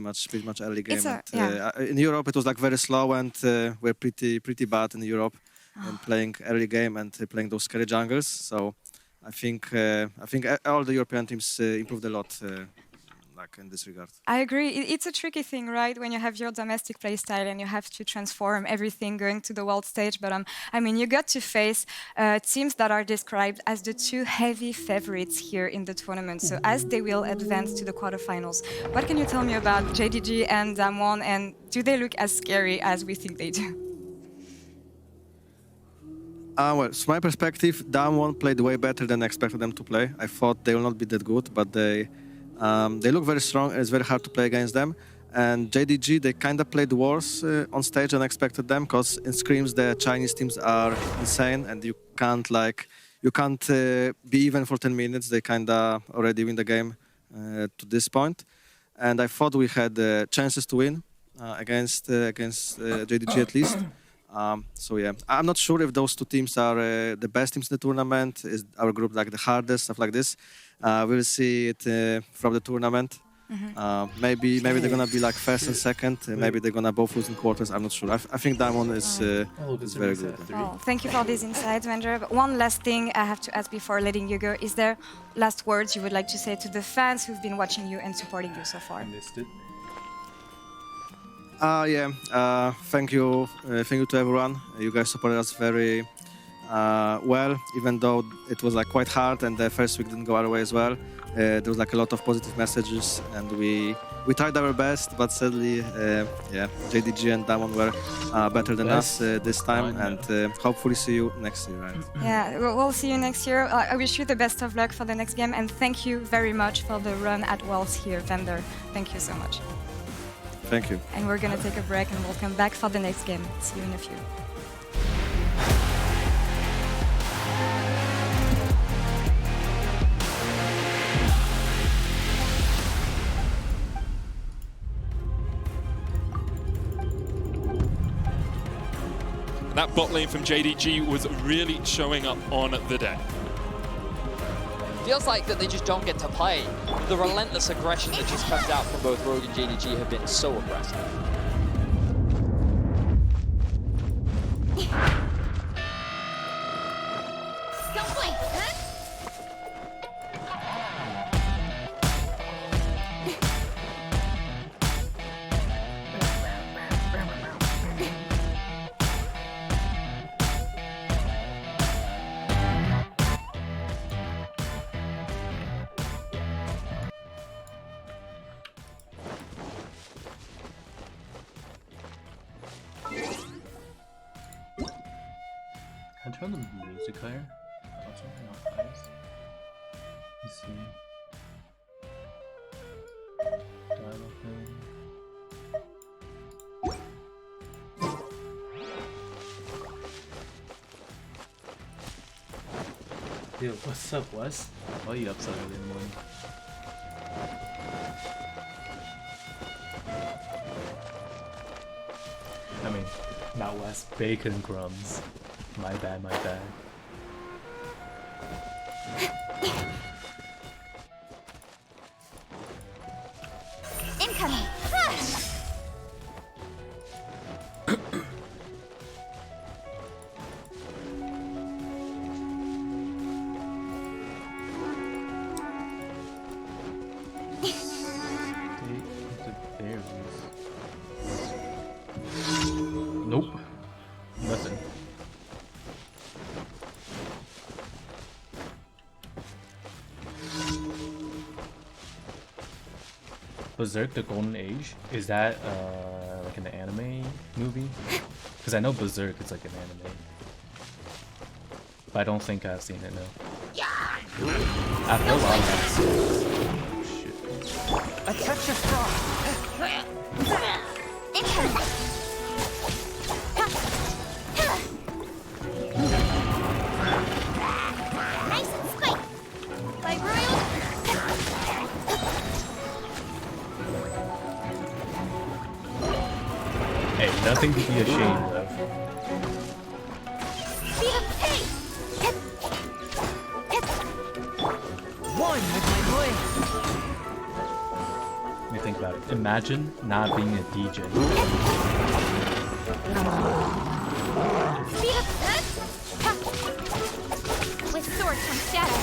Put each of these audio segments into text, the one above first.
pretty much early game. It's a- In Europe, it was like very slow, and we're pretty bad in Europe in playing early game and playing those scary jungles. So I think all the European teams improved a lot. Like in this regard. I agree. It's a tricky thing, right? When you have your domestic playstyle and you have to transform everything going to the world stage. But I mean, you got to face teams that are described as the two heavy favorites here in the tournament. So as they will advance to the quarterfinals, what can you tell me about JDG and Damwon? And do they look as scary as we think they do? Well, from my perspective, Damwon played way better than I expected them to play. I thought they will not be that good, but they look very strong, and it's very hard to play against them. And JDG, they kind of played worse on stage than I expected them, because in scrims the Chinese teams are insane, and you can't be even for 10 minutes. They kind of already win the game to this point. And I thought we had chances to win against JDG at least. So yeah, I'm not sure if those two teams are the best teams in the tournament. Is our group like the hardest, stuff like this? We'll see it from the tournament. Maybe they're gonna be like first and second. Maybe they're gonna both lose in quarters. I'm not sure. I think Diamond is very good. Oh, thank you for these insights, Vendor. But one last thing I have to ask before letting you go. Is there last words you would like to say to the fans who've been watching you and supporting you so far? Thank you to everyone. You guys supported us very well, even though it was like quite hard and the first week didn't go our way as well. There was like a lot of positive messages, and we tried our best, but sadly, JDG and Damon were better than us this time, and hopefully see you next year, right? Yeah, we'll see you next year. I wish you the best of luck for the next game, and thank you very much for the run at Worlds here, Vendor. Thank you so much. Thank you. And we're gonna take a break, and we'll come back for the next game. See you in a few. That bot lane from JDG was really showing up on the day. Feels like that they just don't get to play. The relentless aggression that just comes out from both Rogue and JDG have been so aggressive. Can I turn the music higher? Or something off highest? Let's see. Dial up in. Yo, what's up, Wes? Why are you up so early in the morning? I mean, not Wes, Bacon Crumbs. My bad, my bad. Incoming! Nope. Nothing. Berserk: The Golden Age? Is that like an anime movie? Because I know Berserk is like an anime. But I don't think I've seen it, no. I've heard a lot of it. Oh shit. A touch of frost. Nice and quick! Like royal. Hey, nothing to be ashamed of. One with my blade. Let me think about it. imagine not being a degen. Speed up! Ha. With sword comes shadow.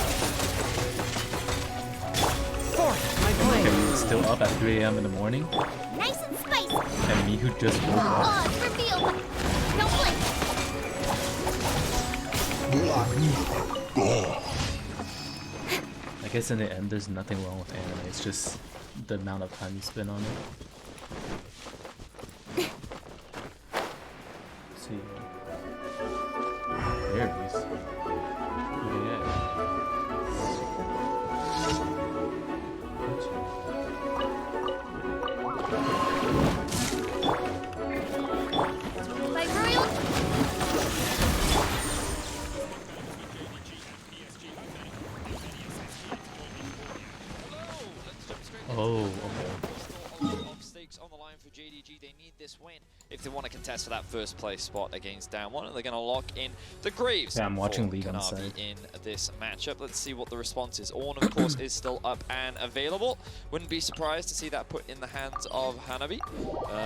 Okay, still up at 3 a.m. in the morning, Nice and spicy. and me who just woke up. Oh, it's revealed. Don't blink. I guess in the end, there's nothing wrong with anime. It's just the amount of time you spend on it. Let's see. There it is. Yeah. Like royal. Oh, okay. A lot of stakes on the line for JDG. They need this win if they want to contest for that first place spot against Down 1, and they're going to lock in the Graves. Yeah, I'm watching for League on the Kanavi side. in this matchup. Let's see what the response is. Orn, of course, is still up and available. Wouldn't be surprised to see that put in the hands of Hanabi,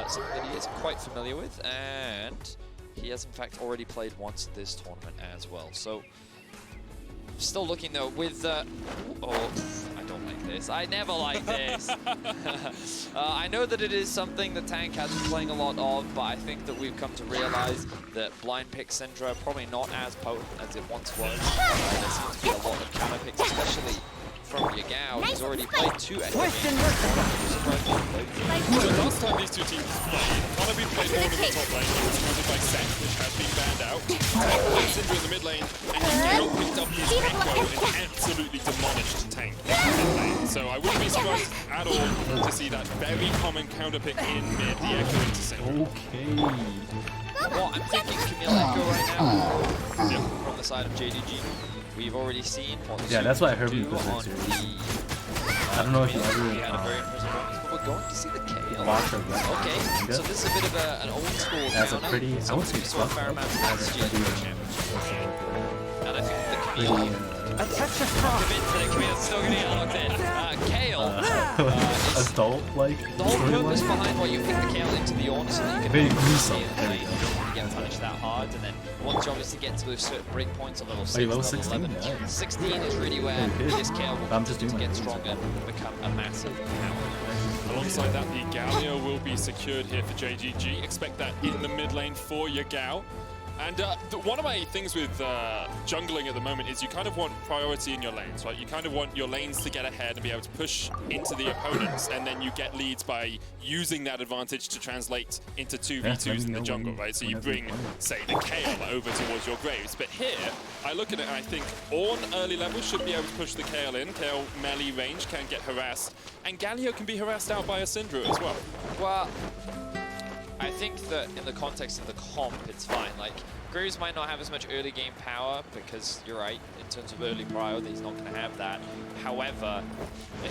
something that he is quite familiar with, and he has in fact already played once this tournament as well. So still looking though with oh, I don't like this. I never like this. I know that it is something that Tank has been playing a lot of, but I think that we've come to realize that blind pick Syndra probably not as potent as it once was. There seems to be a lot of counter picks, especially from Yagao. He's already played 2 at the So last time these two teams played, Hanabi played Orn in the top lane, he was surrounded by Seth, which has been banned out. Tank played Syndra in the mid lane, and Yagao picked up his Echo and absolutely demolished Tank in the mid lane. So I wouldn't be surprised at all to see that very common counter pick in mid, the Echo into Syndra. Okay. Well, I'm thinking Camille Echo right now from the side of JDG. We've already seen what Yeah, that's what I heard do from the on series. the I don't know if you he had a very ever impressive performance, but we're going to see the KO. watched or read Okay, manga. so this is a bit of an old school That's a counter. pretty, I would say, We saw a fair amount of fluff. PSG championship. And I think the Camille convinced that Camille's still going to get locked in. Kale is adult-like the whole purpose storyline. behind why you pick the Kale into the Orn so that you can Very have gruesome. see it in the lane. You don't want to get punished that hard, and then once you obviously get to those certain breakpoints on level 6, level level 16? 11, Yeah. 16 is really where Very good. this Kale will I'm just doing to my get things. stronger and become a massive power. Alongside that, the Galio will be secured here for JGG. Expect that in the mid lane for Yagao. And one of my things with jungling at the moment is you kind of want priority in your lanes, right? You kind of want your lanes to get ahead and be able to push into the opponents, and then you get leads by using that advantage to translate into 2v2s in the jungle, right? So you bring, say, the Kale over towards your Graves. But here, I look at it and I think Orn early level should be able to push the Kale in. Kale melee range can get harassed, and Galio can be harassed out by a Syndra as well. Well, I think that in the context of the comp, it's fine. Like, Graves might not have as much early game power because you're right, in terms of early prio, he's not going to have that. However,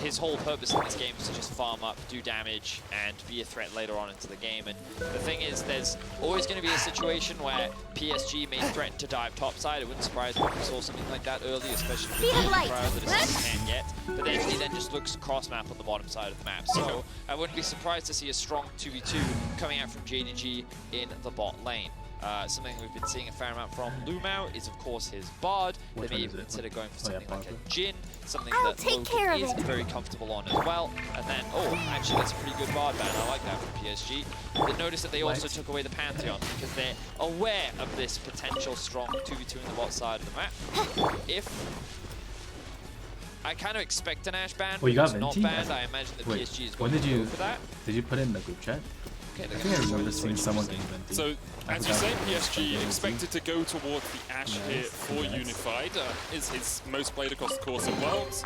his whole purpose in this game is to just farm up, do damage, and be a threat later on into the game. And the thing is, there's always going to be a situation where PSG may threaten to dive topside. It wouldn't surprise me if we saw something like that early, especially with the early prio that his team can get. But then he then just looks cross-map on the bottom side of the map. So I wouldn't be surprised to see a strong 2v2 coming out from JDG in the bot lane. Something we've been seeing a fair amount from Lumao is, of course, his Bard. Which They may one is even it? consider going for Oh, yeah, something like Bard. a Jhin, something I'll that take care of Logan is it. very comfortable on as well. And then, oh, actually, that's a pretty good Bard ban. I like that from PSG. But notice that they also took away the Pantheon because they're aware of this potential strong 2v2 in the bot side of the map. If I kind of expect an Ashe ban, Well, you but got it's not Venti? banned. I imagine that Wait, PSG is when going did to you- go for that. Did you put it in the group chat? Okay, I they're think I gonna remember go seeing for someone it. getting Venti. So, I as you forgot say, about PSG Venti. expected to go towards the Ashe here for Nice. Unified. Is his most played across the course of Worlds.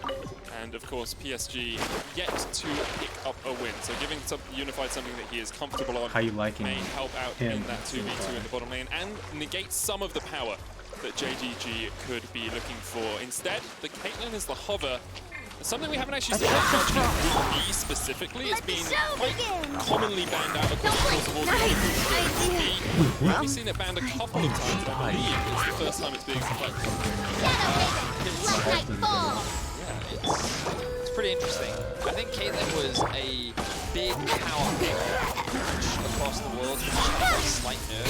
And of course, PSG yet to pick up a win. So giving Unified something that he is comfortable on How you liking may help out him in that 2v2 in the bottom lane and negate some of the power that JGG could be looking for. Instead, the Caitlyn is the hover. Something we haven't actually seen much in Group B specifically. It's been quite commonly banned out across the course of all the other groups. Group B, we've only seen it banned a couple of times, but I believe it's the first time it's being applied. Black Knight fall. Yeah, it's pretty interesting. I think Caitlyn was a big power pick across the world, which had a slight nerf,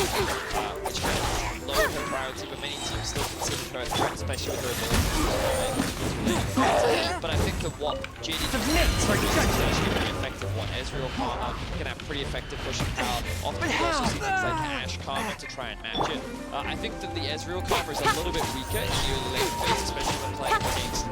which kind of lowered her priority, but many teams still consider her a threat, especially with her ability. But I think that what JD is actually pretty effective. What Ezreal Karma can have pretty effective pushing power. Often you also see things like Ashe Karma to try and match it. I think that the Ezreal Karma is a little bit weaker in the early late phase, especially when playing against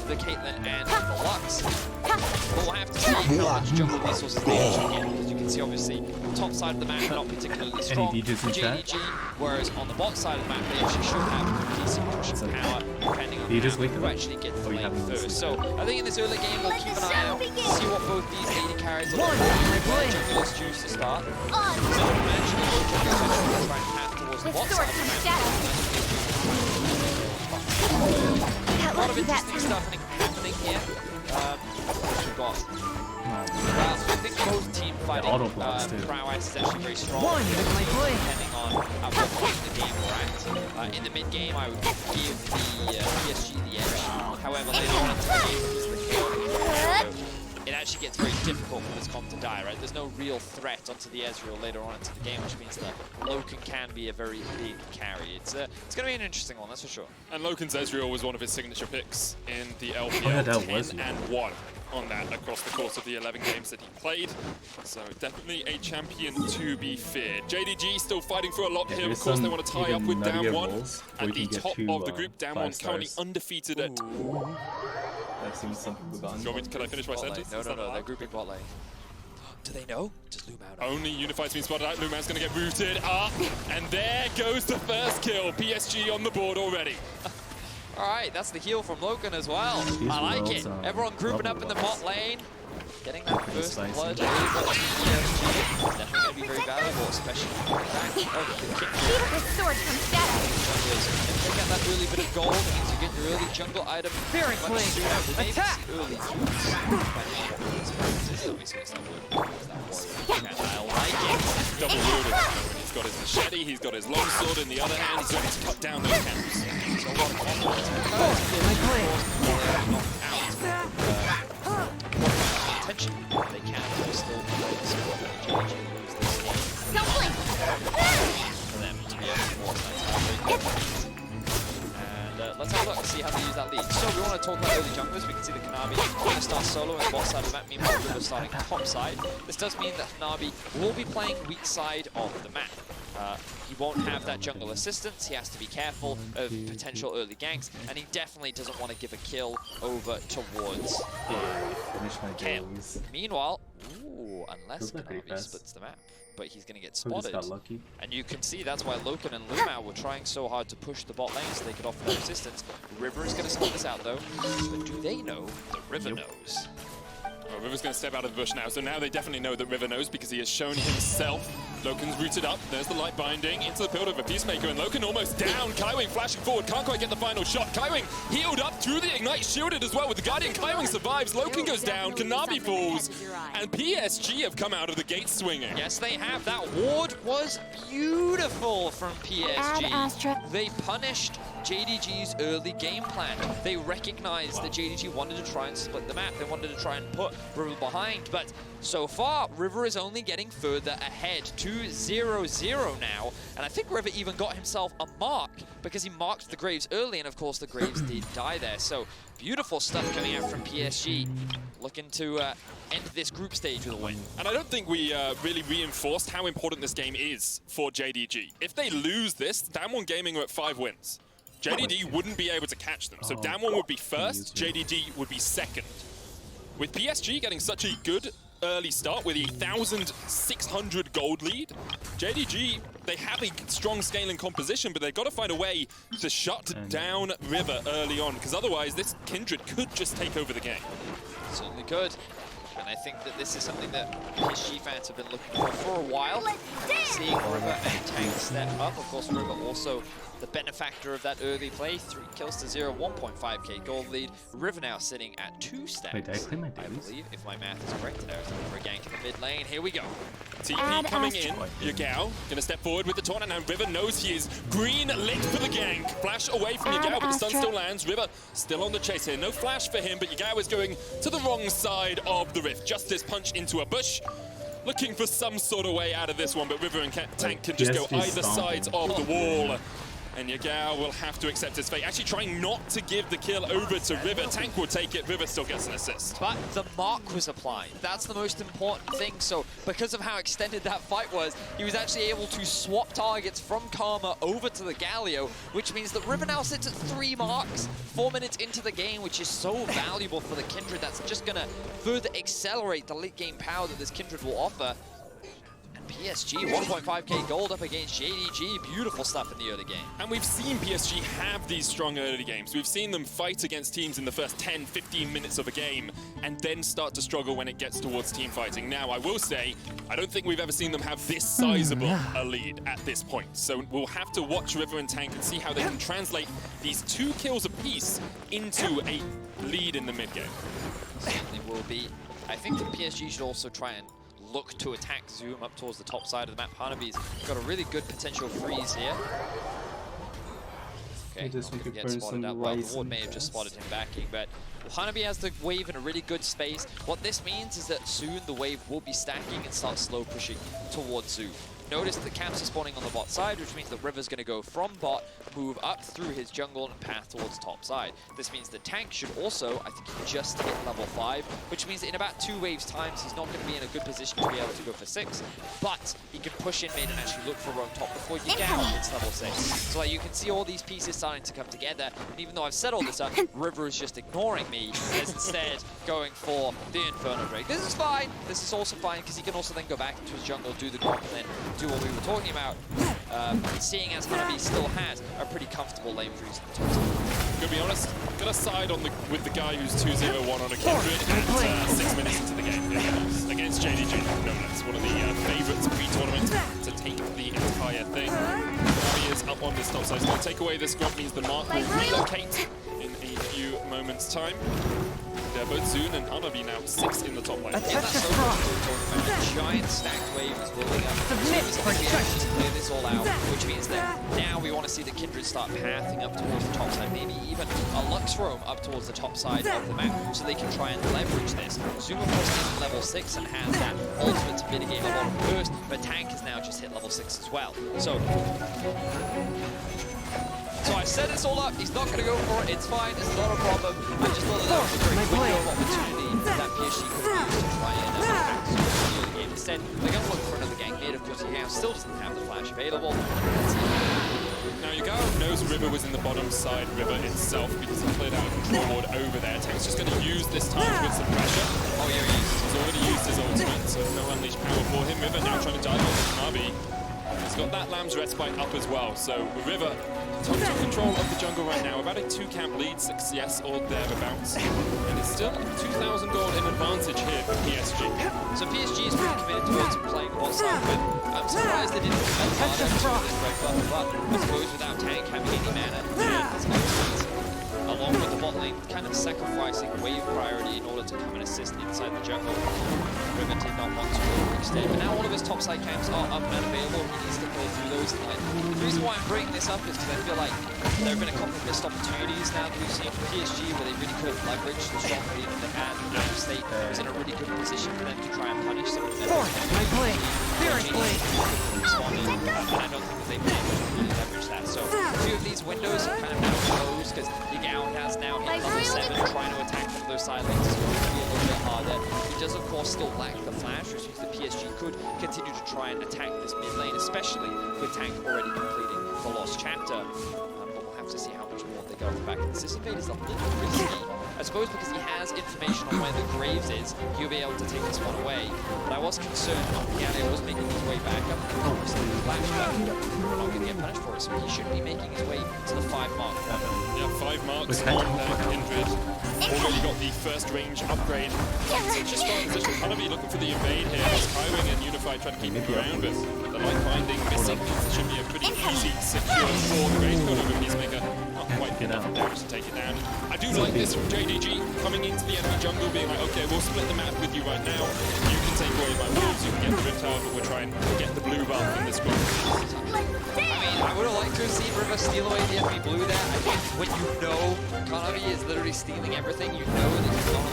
the Caitlyn and the Lux. But we'll have to see how much jungle resources they actually get, because you can see obviously top side of the map not particularly strong for JDG, whereas on the bot side of the map they actually should have decent pushing power depending on who actually gets the lane first. So I think in this early game we'll keep an eye out, see what both these AD carries are like. Jungler's choose to start. So actually both junglers actually try and path towards the bot side of the map. A lot of interesting stuff happening here. We've got, well, I think both team fighting prowess is actually very strong, depending on what point in the game we're at. In the mid game, I would give the PSG the edge. However, later on into the game, because the chaotic it actually gets very difficult for this comp to die, right? There's no real threat onto the Ezreal later on into the game, which means that Loken can be a very big carry. It's going to be an interesting one, that's for sure. And Loken's Ezreal was one of his signature picks in the LPL 10-1 on that across the course of the 11 games that he played. So definitely a champion to be feared. JDG still fighting for a lot here. Of course, they want to tie up with Damwon at the top of the group. Damwon currently undefeated at... I've seen some people gone. Can I finish my sentence? No, they're grouping bot lane. Do they know? Does Lumao know? Only Unified's been spotted out. Lumao's going to get rooted up. And there goes the first kill. PSG on the board already. Alright, that's the heal from Loken as well. I like it. Everyone grouping up in the bot lane. Getting that first blood early on PSG. Definitely going to be very valuable, especially on the back of the kick. If they get that early bit of gold, it means you get your early jungle item very much sooner. We may even see early use. I like it. Double wielded. He's got his machete, he's got his longsword in the other hand, he's ready to cut down those camps. So a lot of confidence. Attention, they can still play the squad and JDG lose this game. For them to be able to force that. And let's have a look and see how they use that lead. So we want to talk about early junglers. We can see the Kanabi going to start solo on the bot side of the map, meanwhile River starting top side. This does mean that Kanabi will be playing weak side of the map. He won't have that jungle assistance, he has to be careful of potential early ganks, and he definitely doesn't want to give a kill over towards Kale. Meanwhile, unless Kanabi splits the map, but he's going to get spotted. And you can see that's why Loken and Lumao were trying so hard to push the bot lane so they could offer that resistance. River is going to split this out though, but do they know that River knows? Well, River's going to step out of the bush now, so now they definitely know that River knows because he has shown himself. Loken's rooted up, there's the light binding into the build of a Peacemaker, and Loken almost down. Kaiwing flashing forward, can't quite get the final shot. Kaiwing healed up through the Ignite, shielded as well with the Guardian. Kaiwing survives, Loken goes down, Kanabi falls, and PSG have come out of the gate swinging. Yes, they have. That ward was beautiful from PSG. They punished JDG's early game plan. They recognized that JDG wanted to try and split the map. They wanted to try and put River behind, but so far, River is only getting further ahead, 2-0-0 now, and I think River even got himself a mark because he marked the Graves early, and of course the Graves did die there. So beautiful stuff coming out from PSG, looking to end this group stage with a win. And I don't think we really reinforced how important this game is for JDG. If they lose this, Damwon Gaming are at 5 wins. JDG wouldn't be able to catch them, so Damwon would be first, JDG would be second. With PSG getting such a good early start with a 1,600 gold lead, JDG, they have a strong scaling composition, but they've got to find a way to shut down River early on, because otherwise this Kindred could just take over the game. Certainly could. And I think that this is something that PSG fans have been looking for a while. Seeing River and Tank step up. Of course, River also the benefactor of that early play. 3 kills to 0, 1.5k gold lead. River now sitting at 2 stacks. Wait, did I claim my I believe, if my math is correct. There's for a gank in the mid lane. Here we go. TP coming in. Yagao gonna step forward with the taunt, and now River knows he is green lit for the gank. Flash away from Yagao, but the stun still lands. River still on the chase here. No flash for him, but Yagao is going to the wrong side of the rift. Justice punch into a bush. Looking for some sort of way out of this one, but River and Tank can just go either sides of the wall. And Yagao will have to accept his fate. Actually trying not to give the kill over to River. Tank will take it. River still gets an assist. But the mark was applied. That's the most important thing. So because of how extended that fight was, he was actually able to swap targets from Karma over to the Galio, which means that River now sits at 3 marks 4 minutes into the game, which is so valuable for the Kindred. That's just going to further accelerate the late game power that this Kindred will offer. PSG, 1.5k gold up against JDG. Beautiful stuff in the early game. And we've seen PSG have these strong early games. We've seen them fight against teams in the first 10, 15 minutes of a game and then start to struggle when it gets towards team fighting. Now, I will say, I don't think we've ever seen them have this sizable a lead at this point. So we'll have to watch River and Tank and see how they can translate these 2 kills apiece into a lead in the mid game. Certainly will be. I think that PSG should also try and look to attack Zoom up towards the top side of the map. Hanabi's got a really good potential freeze here. Okay, This one could get burn spotted some out. Well, the rice ward and may have just peas. spotted him backing, but Hanabi has the wave in a really good space. What this means is that soon the wave will be stacking and start slow pushing towards Zoom. Notice that camps are spawning on the bot side, which means that River's going to go from bot, move up through his jungle and path towards top side. This means the Tank should also, I think, just hit level 5, which means that in about 2 waves times, he's not going to be in a good position to be able to go for 6, but he can push in mid and actually look for roam top before Yagao hits level 6. So like, you can see all these pieces starting to come together, and even though I've said all this up, River is just ignoring me, and is instead going for the Inferno Drake. This is fine. This is also fine, because he can also then go back into his jungle, do the comp, and then do what we were talking about, seeing as Hanabi still has a pretty comfortable lane freeze at the top side. To be honest, I'm gonna side on with the guy who's 2-0-1 on a Kindred at 6 minutes into the game. Against JDG, no less. One of the favourites pre-tournament to take the entire thing. He is up on this top side. So to take away this grub means the mark will relocate in a few moments' time. They're both Zoon and Hanabi now 6 in the top lane. Yeah, that's so good. A giant stacked wave is building up. So we actually just clear this all out, which means that now we want to see the Kindred start pathing up towards the top side, maybe even a Lux roam up towards the top side of the map, so they can try and leverage this. Zoom, of course, is level 6 and has that ultimate to mitigate a lot of burst, but Tank has now just hit level 6 as well. So I set this all up, he's not going to go for it, it's fine, it's not a problem. I just thought that was a great window of opportunity that PSG could use to try and attack Zoom in the early game. Instead, they're going to look for another gank mid, of course he still doesn't have the flash available. Now Yagao knows River was in the bottom side, River itself, because he cleared out a control ward over there. Tank's just going to use this time to put some pressure. Oh yeah, he's already used his ultimate, so no unleashed power for him. River now trying to dive onto Hanabi. He's got that Lamb's Respite up as well, so with River, total control of the jungle right now, about a 2-camp lead, 6 yes or thereabouts. And it's still 2,000 gold in advantage here for PSG. So PSG is pretty committed towards playing the bot side, but I'm surprised they didn't defend harder to this red buff, but I suppose without Tank having any mana, it's ultimate, along with the bot lane kind of sacrificing wave priority in order to come and assist inside the jungle. River did not want to overextend, but now all of his topside camps are up and available. He needs to play through those. And the reason why I'm bringing this up is because I feel like there have been a couple of missed opportunities now that we've seen from PSG where they really could have leveraged the strong lead that they had. The State was in a really good position for them to try and punish some of them. Responded, and I don't think that they've been able to really leverage that. So a few of these windows are kind of now closed because Yagao has now hit level 7, trying to attack one of those side lanes is going to be a little bit harder. He does, of course, still lack the flash, which means that PSG could continue to try and attack this mid lane, especially with Tank already completing the Lost Chapter. But we'll have to see how much more they go off the back. The system fade is a little risky, I suppose, because he has information on where the Graves is. He'll be able to take this one away. But I was concerned when Galio was making his way back up. Obviously, the flash, but we're not going to get punished for it, so he should be making his way to the 5 mark. Yeah, 5 marks on that Kindred. Already got the first range upgrade. Such a strong position. Hanabi looking for the invade here. Skywing and Unified trying to keep him around, but the light binding missing. Should be a pretty easy secure for the range code over Peacemaker. Not quite enough damage to take it down. I do like this from JDG coming into the enemy jungle, being like, okay, we'll split the map with you right now. You can take away my moves, you can get the Rift Tower, but we're trying to get the blue buff in this group. I would have liked to have seen River steal away the enemy blue there. I think when you know Kanavi is literally stealing everything, you know that he's not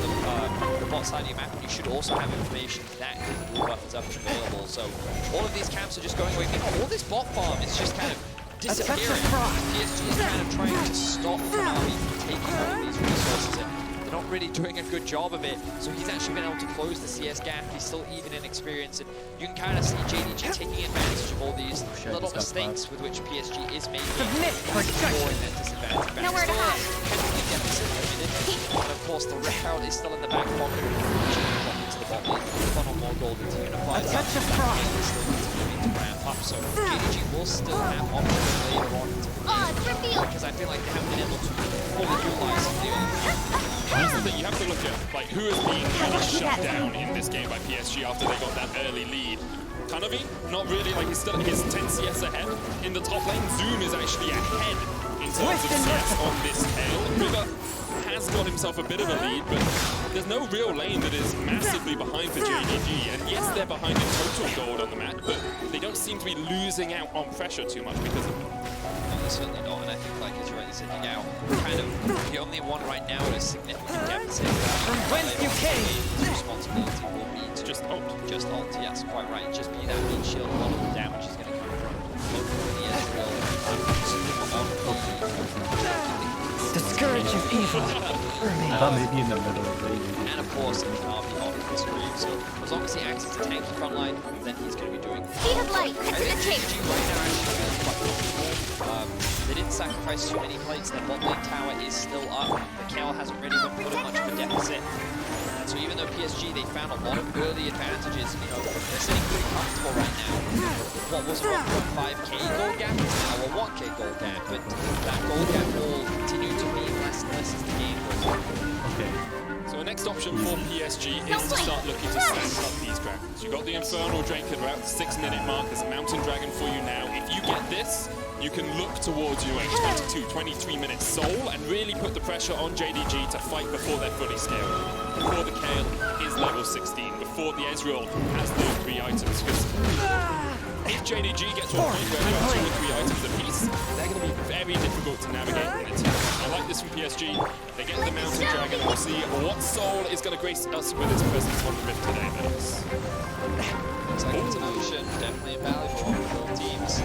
on the bot side of your map, and you should also have information that his blue buff is up and available. So all of these camps are just going away. Meanwhile, all this bot farm is just kind of disappearing. PSG is kind of trying to stop Kanavi from taking all of these resources, and they're not really doing a good job of it. So he's actually been able to close the CS gap. He's still even in experience, and you can kind of see JDG taking advantage of all these little mistakes with which PSG is making in their disadvantage. Nowhere to hide. And of course, the round is still in the back pocket. To the bot lane, funnel more gold into Unified. Still continuing to ramp up, so JDG will still have options later on to because I feel like they haven't been able to fully utilize the That's the thing, you have to look at like who is being really shut down in this game by PSG after they got that early lead. Kanavi, not really, like he's still 10 CS ahead. In the top lane, Zoom is actually ahead in terms of CS on this tail. River has got himself a bit of a lead, but there's no real lane that is massively behind for JDG. And yes, they're behind in total gold on the map, but they don't seem to be losing out on pressure too much because of it. Certainly not, and I think, like as you rightly said, now kind of the only one right now with a significant deficit. From whence you came, his responsibility will be to just ult. Yes, quite right. Just be that meat shield. A lot of the damage is going to come from the Ezreal. Discourage of evil. I thought maybe in the middle of the and of course, the Kanavi off the screen. So as long as he acts as a tanky front line, then he's going to be doing. Speed of light. I think JDG right now actually feels quite comfortable. They didn't sacrifice too many plates. Their bot lane tower is still up. The Kale hasn't really been put in much of a deficit. And so even though PSG, they found a lot of early advantages, you know, they're sitting pretty comfortable right now. What was a 1.5k gold gap is now a 1k gold gap, but that gold gap will continue to be less and less as the game goes on. Okay. So the next option for PSG is to start looking to stack up these dragons. You got the Infernal Drake at about the 6-minute mark. There's a Mountain Dragon for you now. If you get this, you can look towards you at 22, 23-minute Soul and really put the pressure on JDG to fight before they're fully scaled. Before the Kale is level 16, before the Ezreal has those 3 items. Because if JDG gets to a point where they have 2 or 3 items apiece, they're going to be very difficult to navigate in the team. I like this from PSG. They get the Mountain Dragon. We'll see what Soul is going to grace us with its presence on the Rift today, Vegas. Looks like it's an option, definitely invaluable on both teams.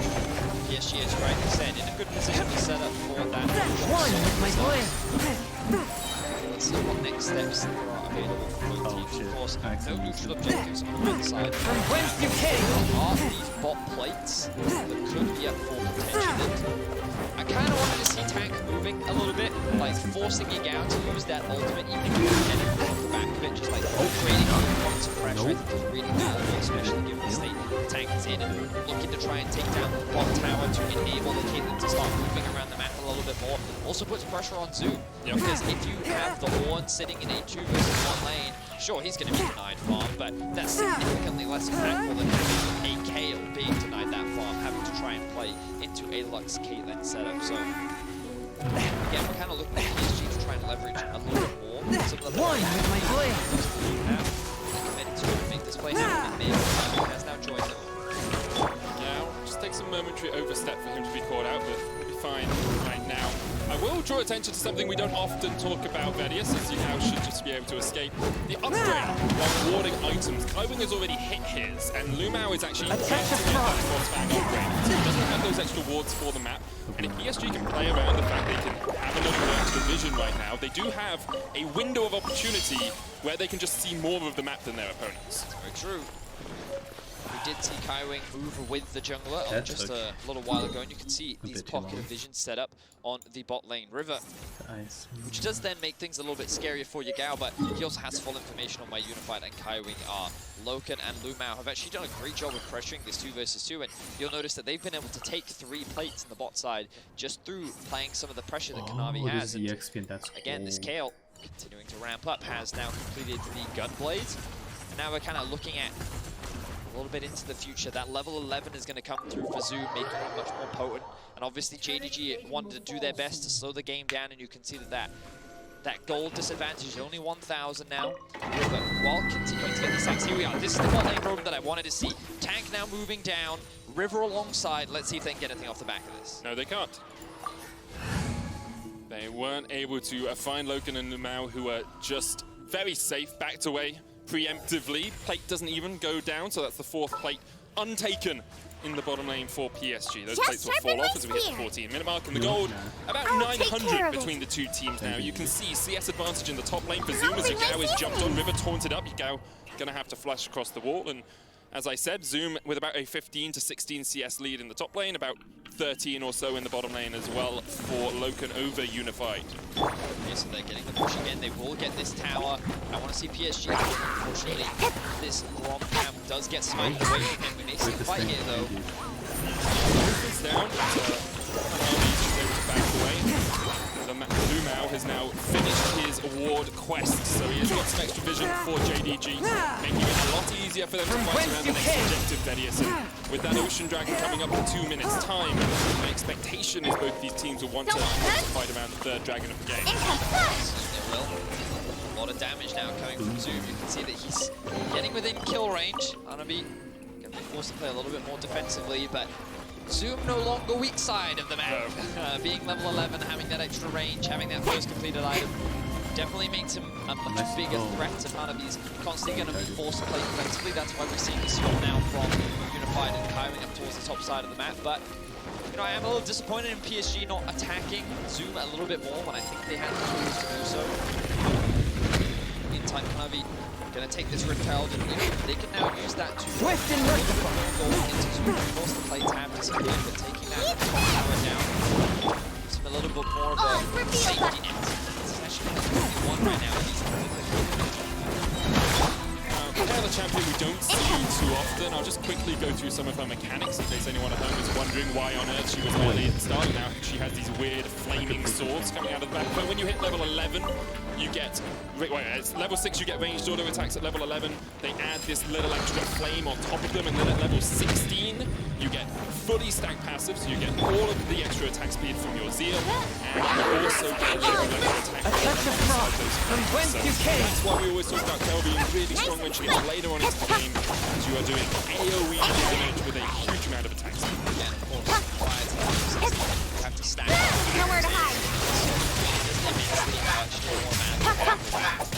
PSG, as you rightly said, in a good position to set up for that. Let's see what next steps there are available for both teams. Of course, no neutral objectives on the other side. From whence you came. Are these bot plates that could be up for contention? I kind of wanted to see Tank moving a little bit, like forcing Yagao to use that ultimate, even if you can off the back of it, just like creating points of pressure. I think is really valuable, especially given the state the Tank is in, and looking to try and take down the bot tower to enable the Caitlyn to start moving around the map a little bit more. Also puts pressure on Zoom, because if you have the Horn sitting in a 2 versus 1 lane, sure, he's going to be denied farm, but that's significantly less impactful than having a Kayle being denied that farm, having to try and play into a Lux Caitlyn setup. So, again, we're kind of looking at PSG to try and leverage a little bit more. Some of the One with my blade. Committed to make this play happen, and Maeve has now joined them. Now, just takes a momentary overstep for him to be caught out, but he'll be fine right now. I will draw attention to something we don't often talk about, Vedius, as you now should just be able to escape. The upgrade while warding items. Kaiwing has already hit his, and Lumao is actually yet to get that crossfang upgrade. So he doesn't have those extra wards for the map. And if PSG can play around the fact they can have a little bit of extra vision right now, they do have a window of opportunity where they can just see more of the map than their opponents. Very true. We did see Kaiwing move with the jungler just a little while ago, and you can see these pocket of vision set up on the bot lane River. Nice. Which does then make things a little bit scarier for Yagao, but he also has full information on where Unified and Kaiwing are. Loken and Lumao have actually done a great job of pressuring this 2 versus 2, and you'll notice that they've been able to take 3 plates in the bot side just through playing some of the pressure that Kanavi has. And again, this Kayle, continuing to ramp up, has now completed the Gunblade, and now we're kind of looking at a little bit into the future. That level 11 is going to come through for Zoom, making it much more potent. And obviously JDG wanted to do their best to slow the game down, and you can see that That gold disadvantage is only 1,000 now. River, while continuing to get the stacks, here we are. This is the bot lane roam that I wanted to see. Tank now moving down, River alongside. Let's see if they can get anything off the back of this. No, they can't. They weren't able to find Loken and Numao, who are just very safe, backed away preemptively. Plate doesn't even go down, so that's the 4th plate untaken in the bottom lane for PSG. Those plates will fall off as we hit the 14-minute mark. And the gold, about 900 between the two teams now. You can see CS advantage in the top lane for Zoom as Yagao is jumped on River, taunted up. Yagao gonna have to flash across the wall. And as I said, Zoom with about a 15 to 16 CS lead in the top lane, about 13 or so in the bottom lane as well for Loken over Unified. Okay, so they're getting the push again. They will get this tower. I want to see PSG. Unfortunately, this Grom camp does get smited away from him. We may see a fight here, though. It's down. He's able to back away. Numao has now finished his award quest, so he has got some extra vision for JDG, making it a lot easier for them to fight around the next objective, Thaddeus. And with that Ocean Dragon coming up in 2 minutes' time, my expectation is both these teams will want to fight around the 3rd dragon of the game. They will. A lot of damage now coming from Zoom. You can see that he's getting within kill range. Anabi going to be forced to play a little bit more defensively, but Zoom no longer weak side of the map. Being level 11, having that extra range, having that first completed item, definitely makes him a much bigger threat to Hanabi's constantly going to be forced to play defensively. That's why we're seeing the swap now from Unified and Kaiwing up towards the top side of the map. But you know, I am a little disappointed in PSG not attacking Zoom a little bit more when I think they had the tools to do so. Meantime, Hanabi going to take this Rift Herald, and you know, they can now use that to Swift and merciful. go into Zoom. Of course, the plates have disappeared, but taking that tower down gives him a little bit more of a safety net. It's actually one right now. Kind of a champion we don't see too often. I'll just quickly go through some of her mechanics in case anyone at home is wondering why on earth she was early at the start. Now she has these weird flaming swords coming out of the back. But when you hit level 11, you get, it's level 6 you get ranged auto attacks. At level 11 they add this little extra flame on top of them, and then at level 16 you get fully stacked passive, so you get all of the extra attack speed from your Zeal, and you also get a little bit of attack From whence you came. That's why we always talk about Kel being really strong when she gets later on into the game, as you are doing AoE damage with a huge amount of attack speed. Yeah, of course, you have to stack. Nowhere to hide. Immensely much more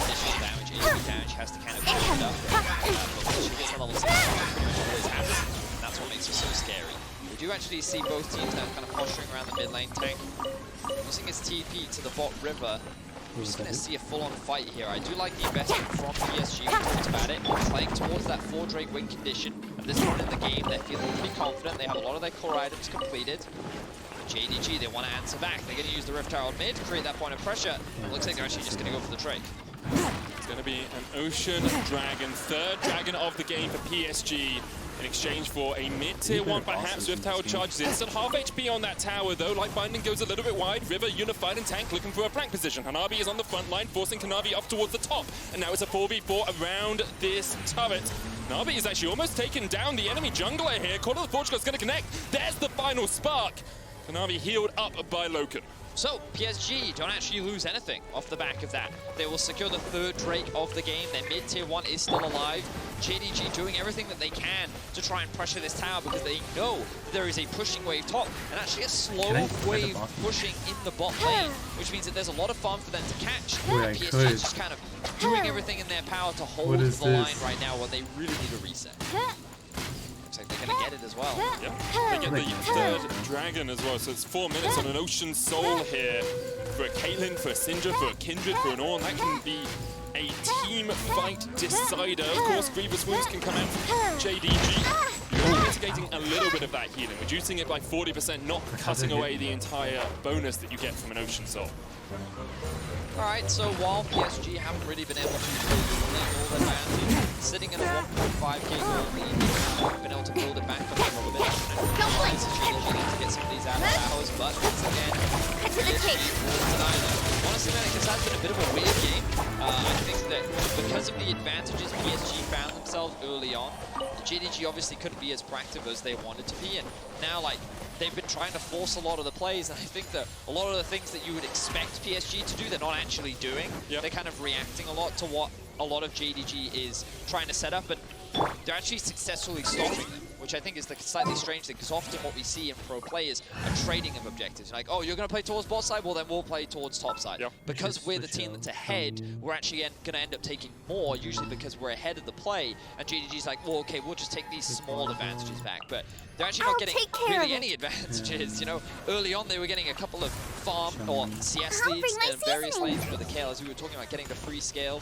additional damage, AoE damage has to kind of build it up. But when she gets to level 6, pretty much always happens. And that's what makes her so scary. We do actually see both teams now kind of posturing around the mid lane. Tank using his TP to the bot river. We're just going to see a full-on fight here. I do like the investment from PSG. We talked about it. Playing towards that 4 Drake win condition. At this point in the game, they're feeling pretty confident. They have a lot of their core items completed. JDG, they want to answer back. They're going to use the Rift Herald mid to create that point of pressure. It looks like they're actually just going to go for the Drake. It's going to be an Ocean Dragon, 3rd dragon of the game for PSG. In exchange for a mid-tier 1 perhaps. Rift Herald charges in. Still half HP on that tower though. Light Binding goes a little bit wide. River, Unified and Tank looking for a flank position. Hanabi is on the front line, forcing Kanavi up towards the top. And now it's a 4v4 around this turret. Navi is actually almost taken down the enemy jungler here. Call of the Portugal is going to connect. There's the final spark. Kanavi healed up by Loken. So, PSG don't actually lose anything off the back of that. They will secure the 3rd Drake of the game. Their mid-tier 1 is still alive. JDG doing everything that they can to try and pressure this tower because they know there is a pushing wave top and actually a slow wave pushing in the bot lane, which means that there's a lot of farm for them to catch. PSG is just kind of doing everything in their power to hold the line right now when they really need a reset. Looks like they're going to get it as well. Yep. They get the 3rd dragon as well, so it's 4 minutes on an Ocean Soul here for a Caitlyn, for a Syndra, for a Kindred, for an Ornn. That can be a team fight decider. Of course, Grievous Wounds can come out from JDG. You're only mitigating a little bit of that healing, reducing it by 40%, not cutting away the entire bonus that you get from an Ocean Soul. Alright, so while PSG haven't really been able to build all their advantage, sitting in a 1.5k goal lead, they've been able to build it back up a little bit. And JDG needs to get some of these out of hours, but once again, PSG will deny them. Honestly, man, because that's been a bit of a weird game. I think that because of the advantages PSG found themselves early on, JDG obviously couldn't be as proactive as they wanted to be, and now like they've been trying to force a lot of the plays, and I think that a lot of the things that you would expect PSG to do, they're not actually doing. Yep. They're kind of reacting a lot to what a lot of JDG is trying to set up, but they're actually successfully stopping them, which I think is the slightly strange thing, because often what we see in pro play is a trading of objectives. Like, oh, you're going to play towards bot side? Well, then we'll play towards top side. Yep. Because we're the team that's ahead, we're actually going to end up taking more, usually because we're ahead of the play, and JDG's like, well, okay, we'll just take these small advantages back. But they're actually not getting really any advantages. You know, early on they were getting a couple of farm or CS leads in various lanes with the KL, as we were talking about getting the free scale.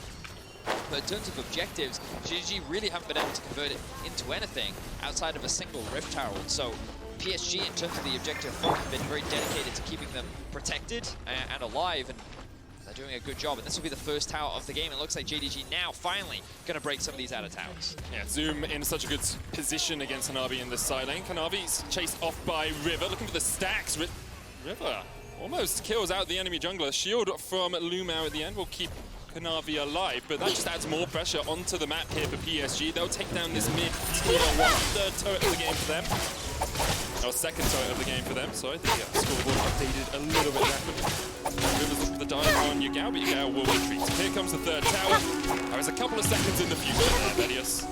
But in terms of objectives, JDG really haven't been able to convert it into anything outside of a single Rift Herald. So PSG, in terms of the objective front, have been very dedicated to keeping them protected and alive, and they're doing a good job. And this will be the first tower of the game. It looks like JDG now finally going to break some of these outer towers. Yeah, Zoom in such a good position against Hanabi in the side lane. Hanabi's chased off by River, looking for the stacks. River almost kills out the enemy jungler. Shield from Lumao at the end will keep Hanabi alive, but that just adds more pressure onto the map here for PSG. They'll take down this mid tier 1, third turret of the game for them. Or second turret of the game for them, sorry. The scoreboard updated a little bit rapidly. Rivers looking for the dive on Yagao, but Yagao will retreat. Here comes the third tower. There is a couple of seconds in the future there, Vedius.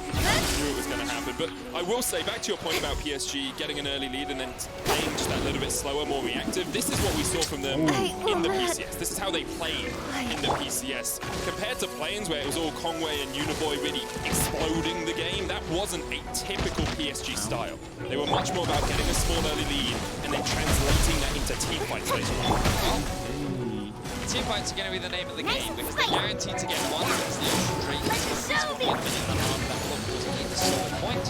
Knew it was going to happen, but I will say, back to your point about PSG getting an early lead and then playing just that little bit slower, more reactive, this is what we saw from them in the PCS. This is how they played in the PCS. Compared to Plains, where it was all Kongwei and Uniboy really exploding the game, that wasn't a typical PSG style. They were much more about getting a small early lead and then translating that into team fights later on. Team fights are going to be the name of the game because they're guaranteed to get one against the Ocean Drake. This will be a minute and a half that will need the solid point.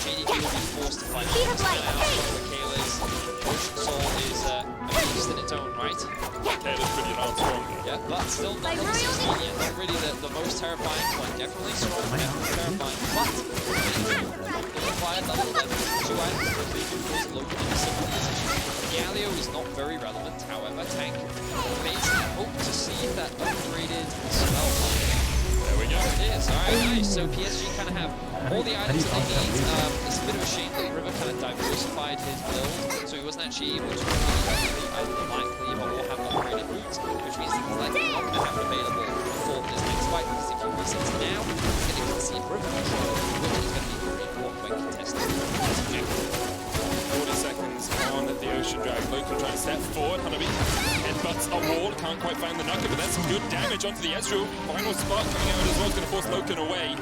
JDG will be forced to fight this guy out for Kayla's. Ocean Soul is a beast in its own right. Kayla's pretty strong. Yeah, but still not level 16 yet. Not really the most terrifying one. Definitely strong, definitely terrifying, but required level 11 2 items quickly because Logan in a simple position. Galio is not very relevant, however, Tank basically hope to see that upgraded spell. There we go. It is, alright, nice. So PSG kind of have all the items that they need. It's a bit of a shame that River kind of diversified his build, so he wasn't actually able to really likely or have upgraded boots, which means he's likely not going to have it available for this next fight, because if he resets now, he's going to concede River control, which is going to be very important when contesting this objective. 40 seconds on the Ocean Dragon. Logan trying to step forward. Hanabi headbutts a wall. Can't quite find the nugget, but that's some good damage onto the Ezreal. Final spark coming out as well. It's going to force Logan away.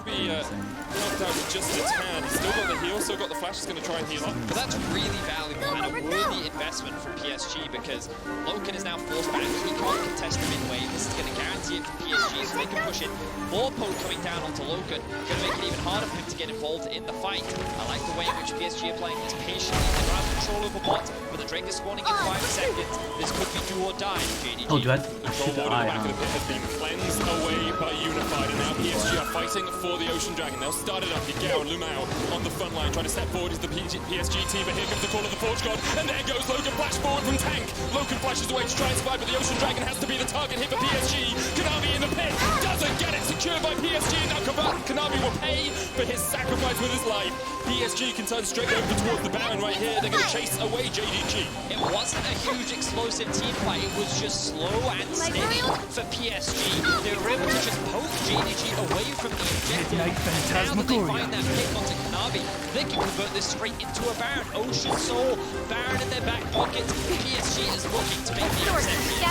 Be knocked out with just a tad. He's still got the heal, still got the flash. He's going to try and heal up. But that's really valuable and a worthy investment from PSG because Loken is now forced back. He can't contest the mid wave. This is going to guarantee it for PSG so they can push it. More poke coming down onto Loken. Going to make it even harder for him to get involved in the fight. I like the way in which PSG are playing this patiently. They don't have control over bot, but the Drake is spawning in 5 seconds. This could be do or die for JDG. Oh, do I shoot the eye, Back of the pit has been cleansed away by Unified, and now PSG are fighting for the Ocean Dragon. They'll start it up. Yagao and Lumao on the front line, trying to step forward is the PSG team, but here comes the call of the Forge God, and there goes Logan flash forward from Tank. Logan flashes away to try and survive, but the Ocean Dragon has to be the target here for PSG. Kanabi in the pit, doesn't get it, secured by PSG, and now Kanabi will pay for his sacrifice with his life. PSG can turn straight over towards the Baron right here. They're going to chase away JDG. It wasn't a huge explosive team fight, it was just slow and steady for PSG. They were able to just poke JDG away from the objective. Now that they find that pick onto Kanabi, they can convert this straight into a Baron. Ocean Soul, Baron in their back pocket. PSG is looking to make the exception.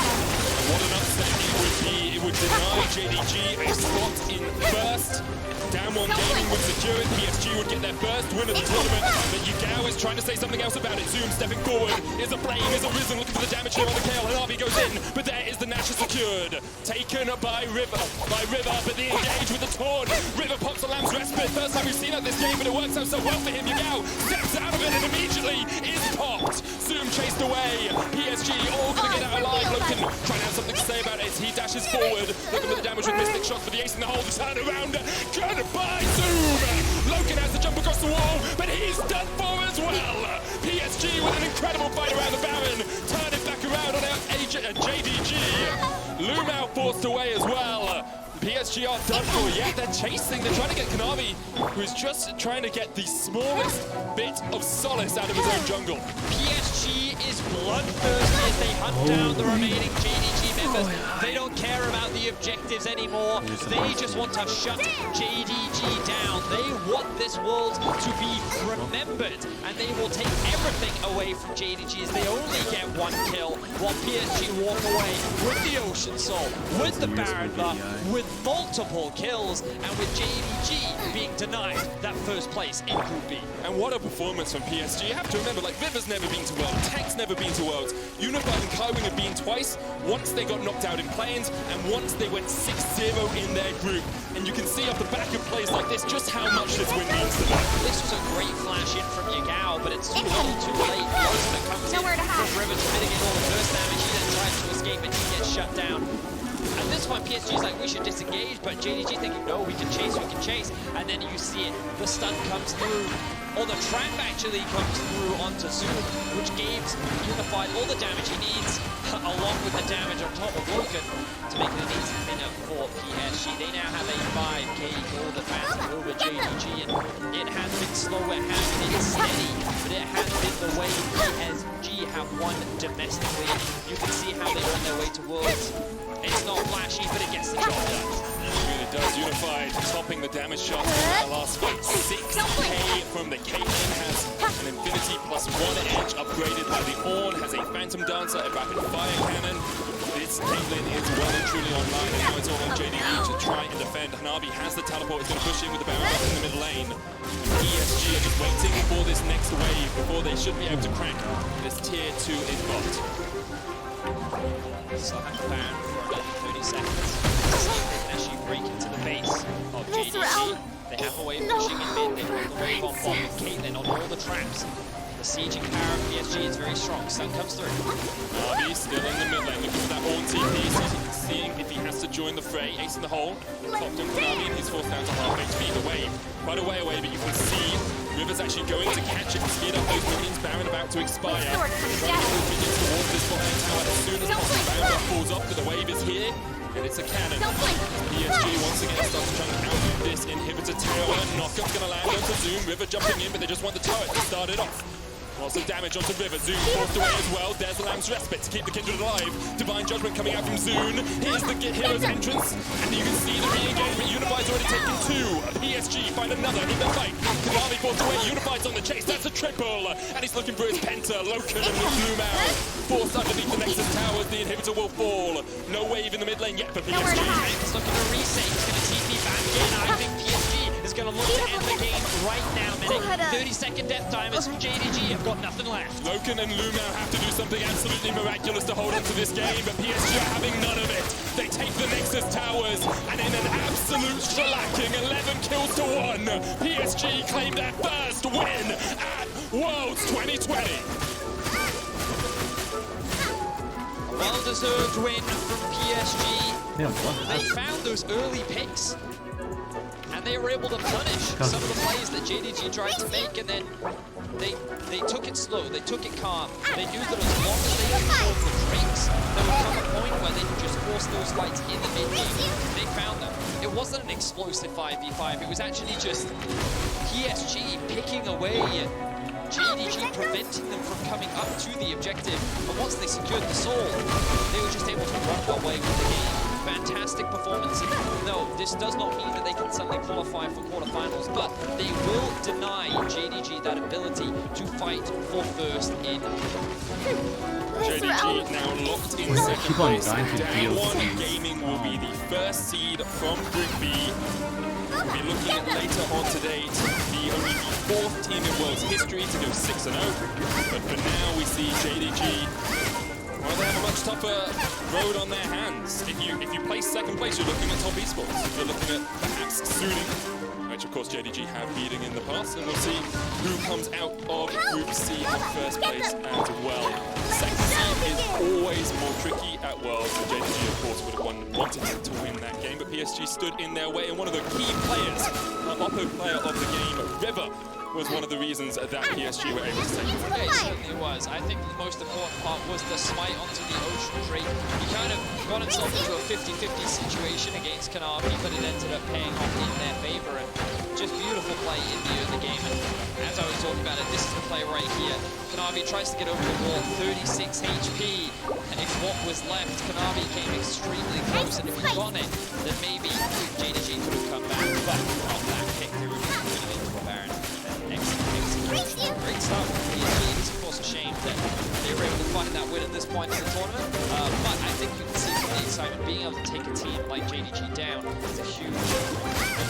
What an upset it would be. It would deny JDG a spot in first. Down one gaming would secure it. PSG would get their first win of the tournament. But Yagao is trying to say something else about it. Zoom stepping forward. Is a flame, is a risen. Looking for the damage here on the KL. Hanabi goes in, but there is the Nash secured. Taken by River, but the engage with the Taunt. River pops the Lamb's Respite. First time we've seen that this game, but it works out so well for him. Yagao steps out of it and immediately is popped. Zoom chased away. PSG all going to get out alive. Logan trying to have something to say about it. He dashes forward. Looking for the damage with Mystic Shot for the ace in the hole. Turn around. By Zoom! Logan has to jump across the wall, but he's done for as well! PSG with an incredible fight around the Baron, turn it back round on JDG. Lumao forced away as well. PSG are done for, yeah, they're chasing, they're trying to get Kanavi, who's just trying to get the smallest bit of solace out of his own jungle. PSG is bloodthirsty as they hunt down the remaining JDG members. They don't care about the objectives anymore. They just want to shut JDG down. They want this world to be remembered, and they will take everything away from JDG as they only get one kill, while PSG walk away with the Ocean Soul, with the Baron buff, with multiple kills, and with JDG being denied that first place in Group B. And what a performance from PSG. You have to remember, like, Viver's never been to Worlds, Tank's never been to Worlds, Unified and Kaiwing have been twice, once they got knocked out in play-ins, and once they went 6-0 in their group. And you can see off the back of plays like this just how much this win means to them. This was a great flash in from Yagao, but it's too little too late. The ultimate comes in from River to mitigate all the burst damage. He then tries to escape and he gets shut down. At this point, PSG's like, we should disengage, but JDG thinking, no, we can chase. And then you see it, the stun comes through, or the trap actually comes through onto Zoom, which gives Unified all the damage he needs, along with the damage on top of Loken, to make it an easy winner for PSG. They now have a 5k gold advance over JDG, and it has been slow, it has been steady, but it has been the way PSG have won domestically. You can see how they on their way to Worlds. It's not flashy, but it gets the job done. It really does. Unified topping the damage shots in that last fight. 6k from the Caitlyn, has an Infinity plus 1 edge upgraded by the Ornn, has a Phantom Dancer, a rapid fire cannon. This Caitlyn is well and truly online, and now it's all on JDG to try and defend. Hanabi has the teleport, he's going to push in with the Baron in the mid lane. PSG are just waiting for this next wave before they should be able to crack this tier 2 in bot. So I have Baron for another 30 seconds. As you break into the base of JDG, they have a wave pushing in mid, they have the wave on bot with Caitlyn on all the traps. The sieging power of PSG is very strong. Sun comes through. Hanabi still in the mid lane, looking for that Ornn TP, seeing if he has to join the fray. Ace in the hole, popped on Hanabi, and he's forced down to half HP. The wave, quite a way away, but you can see River's actually going to catch it, speed up those minions. Baron about to expire. Trying to get those minions towards this bot lane tower as soon as possible. Baron falls off, but the wave is here, and it's a cannon. PSG once again starts to chunk out of this inhibitor tower. Knockup's going to land onto Zoom. River jumping in, but they just want the turret to start it off. Lots of damage onto River. Zoom forced away as well. There's the Lamb's Respite to keep the Kindred alive. Divine Judgment coming out from Zoom. Here's the hero's entrance, and you can see the re-engagement. Unified's already taken 2. PSG find another in the fight. Kanavi forced away. Unified's on the chase. That's a triple, and he's looking for his penta. Loken and Lumao forced underneath the Nexus towers. The inhibitor will fall. No wave in the mid lane yet for PSG. He's looking to reset. He's going to TP back in. I think PSG is going to look to end the game right now. Minute 30-second death timers from JDG have got nothing left. Loken and Lumao have to do something absolutely miraculous to hold on to this game, but PSG are having none of it. They take the Nexus towers, and in an absolute shellacking, 11 kills to 1, PSG claim their first win at Worlds 2020. Well-deserved win from PSG. They found those early picks, and they were able to punish some of the plays that JDG tried to make, and then they took it slow, they took it calm. They knew that as long as they controlled the drakes, there would come a point where they could just force those fights in the mid-game. They found them. It wasn't an explosive 5v5, it was actually just PSG picking away and JDG preventing them from coming up to the objective. But once they secured the soul, they were just able to run away with the game. Fantastic performance. No, this does not mean that they can suddenly qualify for quarterfinals, but they will deny JDG that ability to fight for first in. JDG now locked in second place. Down 1 Gaming will be the first seed from Group B. We'll be looking at later on today to be only the 4th team in World's history to go 6-0. But for now, we see JDG. Well, they have a much tougher road on their hands. If you place second place, you're looking at top esports. You're looking at perhaps Suning, which of course JDG have beating in the past, and we'll see who comes out of Group C in first place as well. Second seed is always more tricky at Worlds, and JDG of course would have wanted to win that game, but PSG stood in their way, and one of the key players, the Oppo player of the game, River, was one of the reasons that PSG were able to take it. Yeah, it certainly was. I think the most important part was the smite onto the Ocean Drake. He kind of got himself into a 50-50 situation against Kanavi, but it ended up paying off in their favor. And just beautiful play in the early game. And as I was talking about it, this is the play right here. Kanavi tries to get over the wall, 36 HP. And if what was left, Kanavi came extremely close. And if he got it, then maybe JDG could have come back. But not that pick through into a Baron. Excellent. Great start from PSG. It is of course a shame that they were able to find that win at this point in the tournament. But I think you can see from the excitement, being able to take a team like JDG down is a huge win,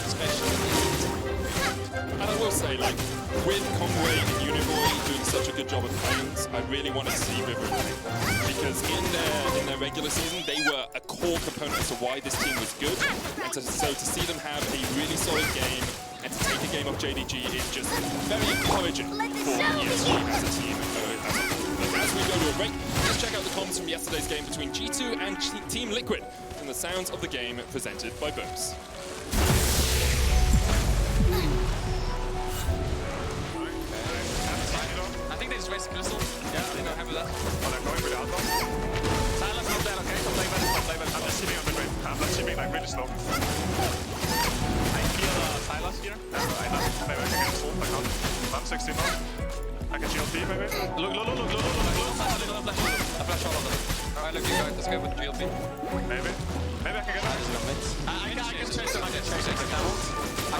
especially in the And I will say, like, with Conway and Uniboy doing such a good job of planes, I really want to see River play. Because in their regular season, they were a core component to why this team was good. And so to see them have a really solid game and to take a game off JDG is just very encouraging for PSG as a team. But as we go to a break, let's check out the comms from yesterday's game between G2 and Team Liquid and the sounds of the game presented by Bose. I think they just wasted crystal. Yeah, they don't have that. Oh, they're going without them. Silence not there, okay? Stop playing stop playing I'm just shipping on the way. I'm not shipping like really slow. I clear the Silas here. I know. Maybe I can get a sword. I can't. I'm 16 now. I can GLP maybe. Look. I flash all of them. Alright, look, you guys, let's go with GLP. Maybe I can get that. I can chase them. I can chase them. I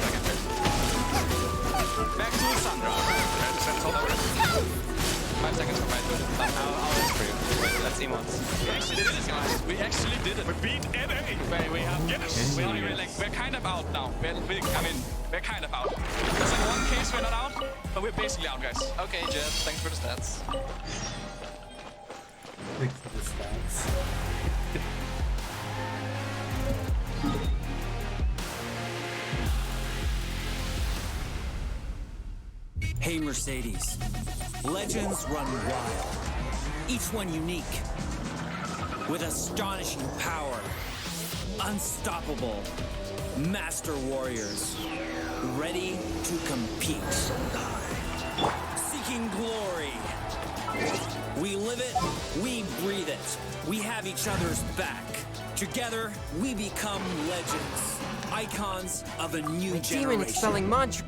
can chase. Back to Sandra. Okay, just send it all over. 5 seconds from right foot. I'll wait for you. Let's see once. We actually did it, guys. We actually did it. We beat NA. We have. Yes. We're kind of out now. We're kind of out. Because in one case we're not out, but we're basically out, guys. Okay, Jeff. Thanks for the stats. Thanks for the stats. Hey Mercedes, legends run wild, each one unique, with astonishing power, unstoppable, master warriors, ready to compete, seeking glory. We live it, we breathe it, we have each other's back. Together, we become legends, icons of a new generation. Demon expelling mantra.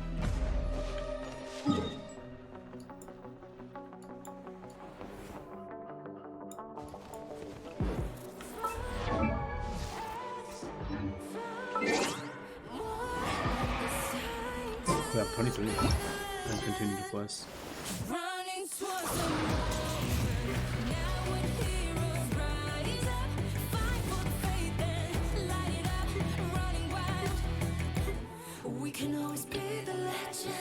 We have 23 and continue to quest. We can always be the legend.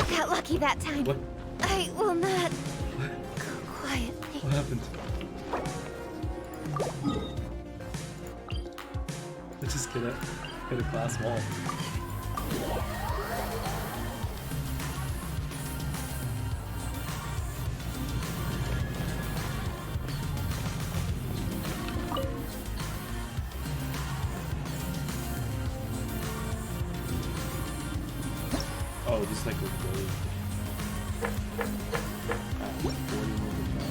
Got lucky that time. What? I will not go quietly. What happened? I just hit a glass wall. Oh, just like a wave. Ah, 40 moving down.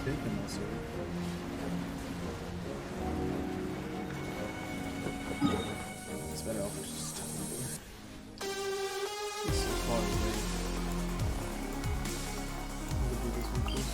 Taken also. It's better off just stopping there. It's so far away. I'm gonna do this one first.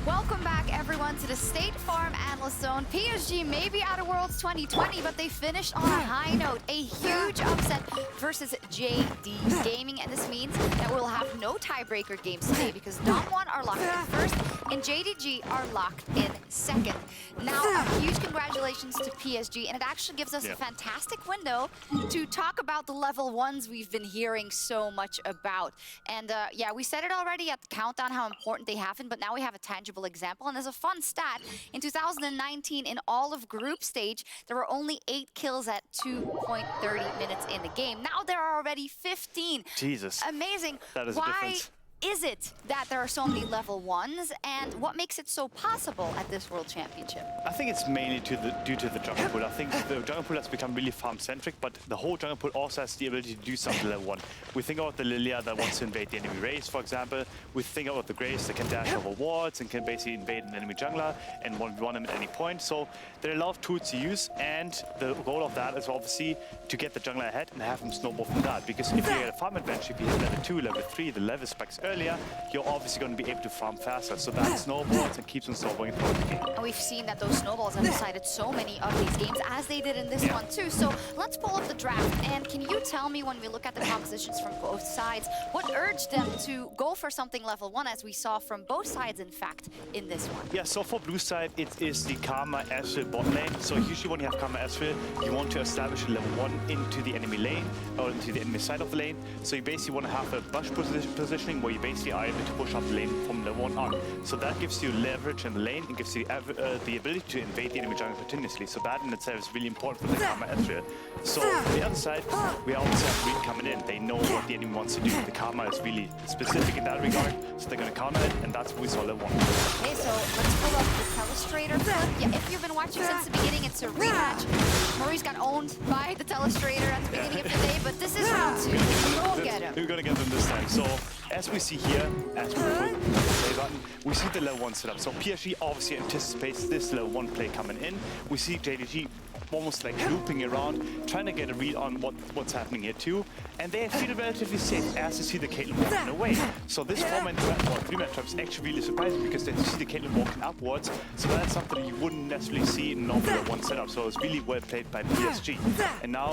Welcome back, everyone, to the State Farm Analyst Zone. PSG may be out of Worlds 2020, but they finished on a high note. A huge upset versus JD Gaming, and this means that we'll have no tiebreaker games today because Dom1 are locked in first and JDG are locked in second. Now, a huge congratulations to PSG, and it actually gives us a fantastic window to talk about the level 1s we've been hearing so much about. And yeah, we said it already at the countdown how important they have been, but now we have a tangible example. And there's a fun stat. In 2019, in all of group stage, there were only 8 kills at 2.30 minutes in the game. Now there are already 15. Jesus. Amazing. That is a Why difference. is it that there are so many level 1s, and what makes it so possible at this World Championship? I think it's mainly due to the jungle pool. I think the jungle pool has become really farm-centric, but the whole jungle pool also has the ability to do something level 1. We think about the Lilia that wants to invade the enemy race, for example. We think about the Grace that can dash over wards and can basically invade an enemy jungler and 1v1 him at any point. So there are a lot of tools to use, and the goal of that is obviously to get the jungler ahead and have him snowball from that. Because if you get a farm advantage, if you hit level 2, level 3, the level specs earlier, you're obviously going to be able to farm faster. So that snowballs and keeps on snowballing throughout the game. And we've seen that those snowballs have decided so many of these games, as they did in this one too. So let's pull up the draft, and can you tell me, when we look at the compositions from both sides, what urged them to go for something level 1, as we saw from both sides, in fact, in this one? Yeah, so for blue side, it is the Karma Ezreal bot lane. So usually when you have Karma Ezreal, you want to establish a level 1 into the enemy lane, or into the enemy side of the lane. So you basically want to have a bush positioning where you basically are able to push up the lane from level 1 on. So that gives you leverage in the lane and gives you the ability to invade the enemy jungle continuously. So that in itself is really important for the Karma Ezreal. So on the other side, we also have Reed coming in. They know what the enemy wants to do. The Karma is really specific in that regard, so they're going to counter it, and that's what we saw level 1. Okay, so let's pull up the Telestrator clip. Yeah, if you've been watching since the beginning, it's a rematch. Maurice got owned by the Telestrator at the beginning of the day, but this is round 2. Go get him. We're going to get them this time. So as we see here, as we pull the play button, we see the level 1 setup. So PSG obviously anticipates this level 1 play coming in. We see JDG almost like looping around, trying to get a read on what's happening here too. And they feel relatively safe as you see the Caitlyn walking away. So this 4-man trap or 3-man trap is actually really surprising because they see the Caitlyn walking upwards. So that's something you wouldn't necessarily see in normal level 1 setup. So it's really well played by PSG. And now,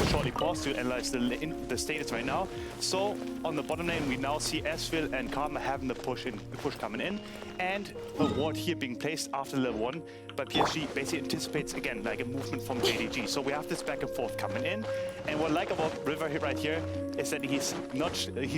shortly pause to analyze the status right now. So on the bottom lane, we now see Ezreal and Karma having the push coming in, and a ward here being placed after level 1. But PSG basically anticipates again like a movement from JDG. So we have this back and forth coming in. And what I like about River here right here is that he's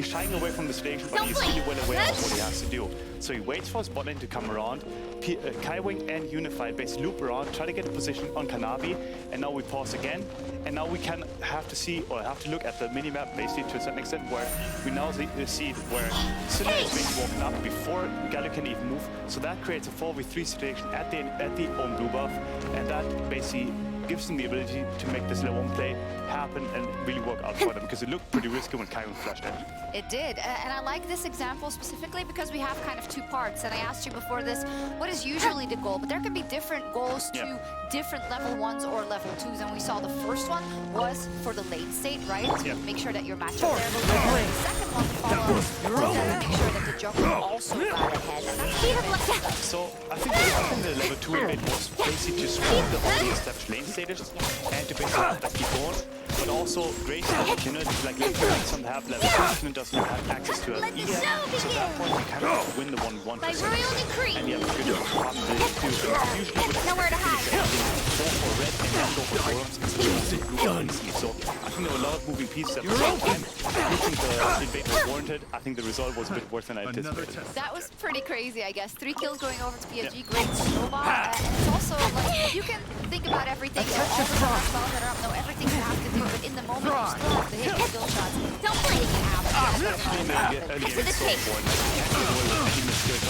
shying away from the situation, but he's really well aware of what he has to do. So he waits for his bot lane to come around. Kaiwing and Unified basically loop around, try to get a position on Kanavi, and now we pause again. And now we have to look at the minimap basically to a certain extent, where we now see where Cinder is basically walking up before Galio can even move. So that creates a 4v3 situation at the own blue buff, and that basically gives them the ability to make this level 1 play happen and really work out for them, because it looked pretty risky when Kaiwing flashed in. It did, and I like this example specifically because we have kind of 2 parts. And I asked you before this, what is usually the goal? But there can be different goals to different level 1s or level 2s. And we saw the first one was for the lane state, right? To make sure that your matchup there will go. The second one, the follow-up, was to make sure that the jungler also got ahead. And that's so I think the level 2 invade was basically to swap the already established lane status and to basically keep going. but also great stuff. You know, like Lieutenant on the half level, Lieutenant doesn't have access to a E yet, so therefore you kind of win the 1v1 By royal decree. and you have a good probability to usually with Nowhere to hide. go for red and then go for forums instead of blue and see. So I think there were a lot of moving pieces at the same time. I think the invade was warranted. I think the result was a bit worse than I anticipated. That was pretty crazy, I guess. 3 kills going over to PSG, great snowball. And it's also like, you can think about everything, all the different spells that are up, know everything you have to do, but in the moment you still have to hit the skill shots. Don't blame it out. With the tape.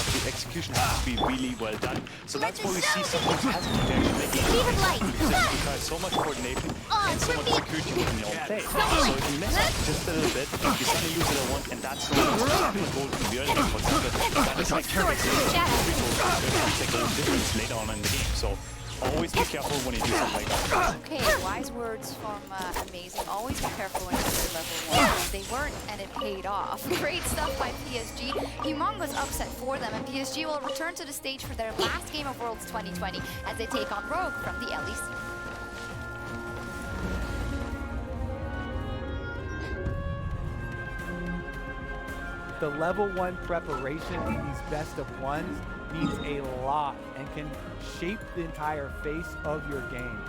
The execution has to be really well done. So that's why we see someone who has to actually make it. Because it requires so much coordination and so much security within your own play. So if you mess up just a little bit, you suddenly lose it at once, and that's the goal from the early game, for example. That is like 3 seconds difference later on in the game. So always be careful when you do something like that. Okay, wise words from Amazing. Always be careful when you play level 1. They weren't, and it paid off. Great stuff by PSG. Humongous upset for them, and PSG will return to the stage for their last game of Worlds 2020 as they take on Rogue from the LEC. The level 1 preparation in these best of ones means a lot and can shape the entire face of your game.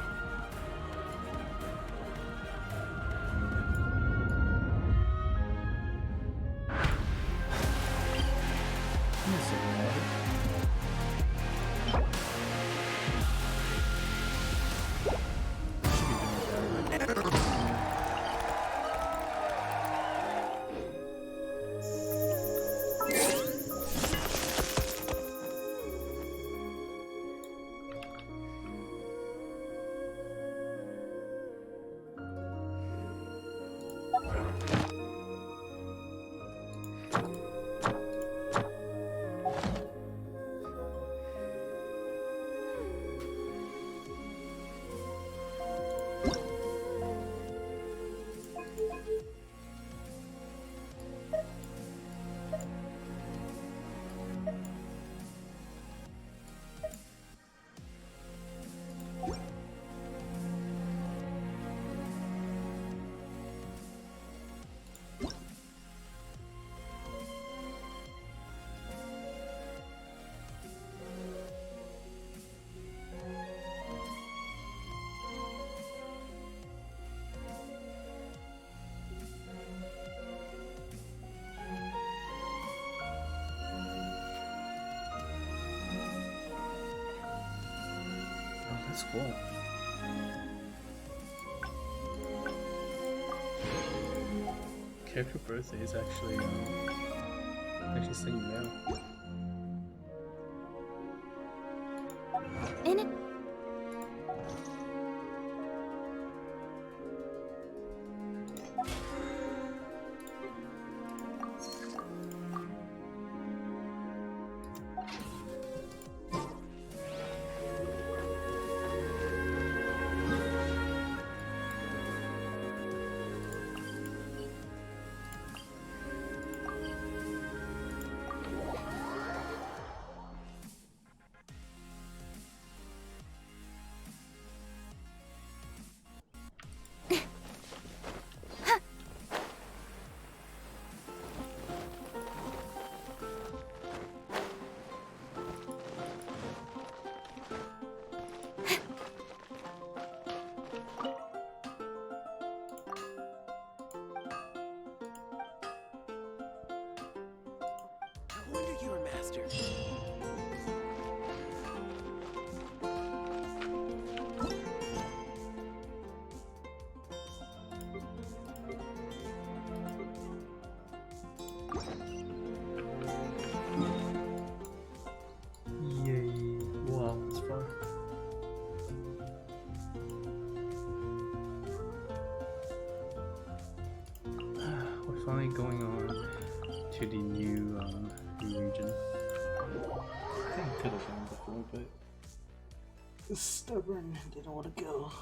That's cool. Character birthday is actually sending mail. In it. I wonder you're a master. Yay. Wow, that's fun. We're finally going on to the new region. I think I could have gone before, but it's stubborn, didn't want to go.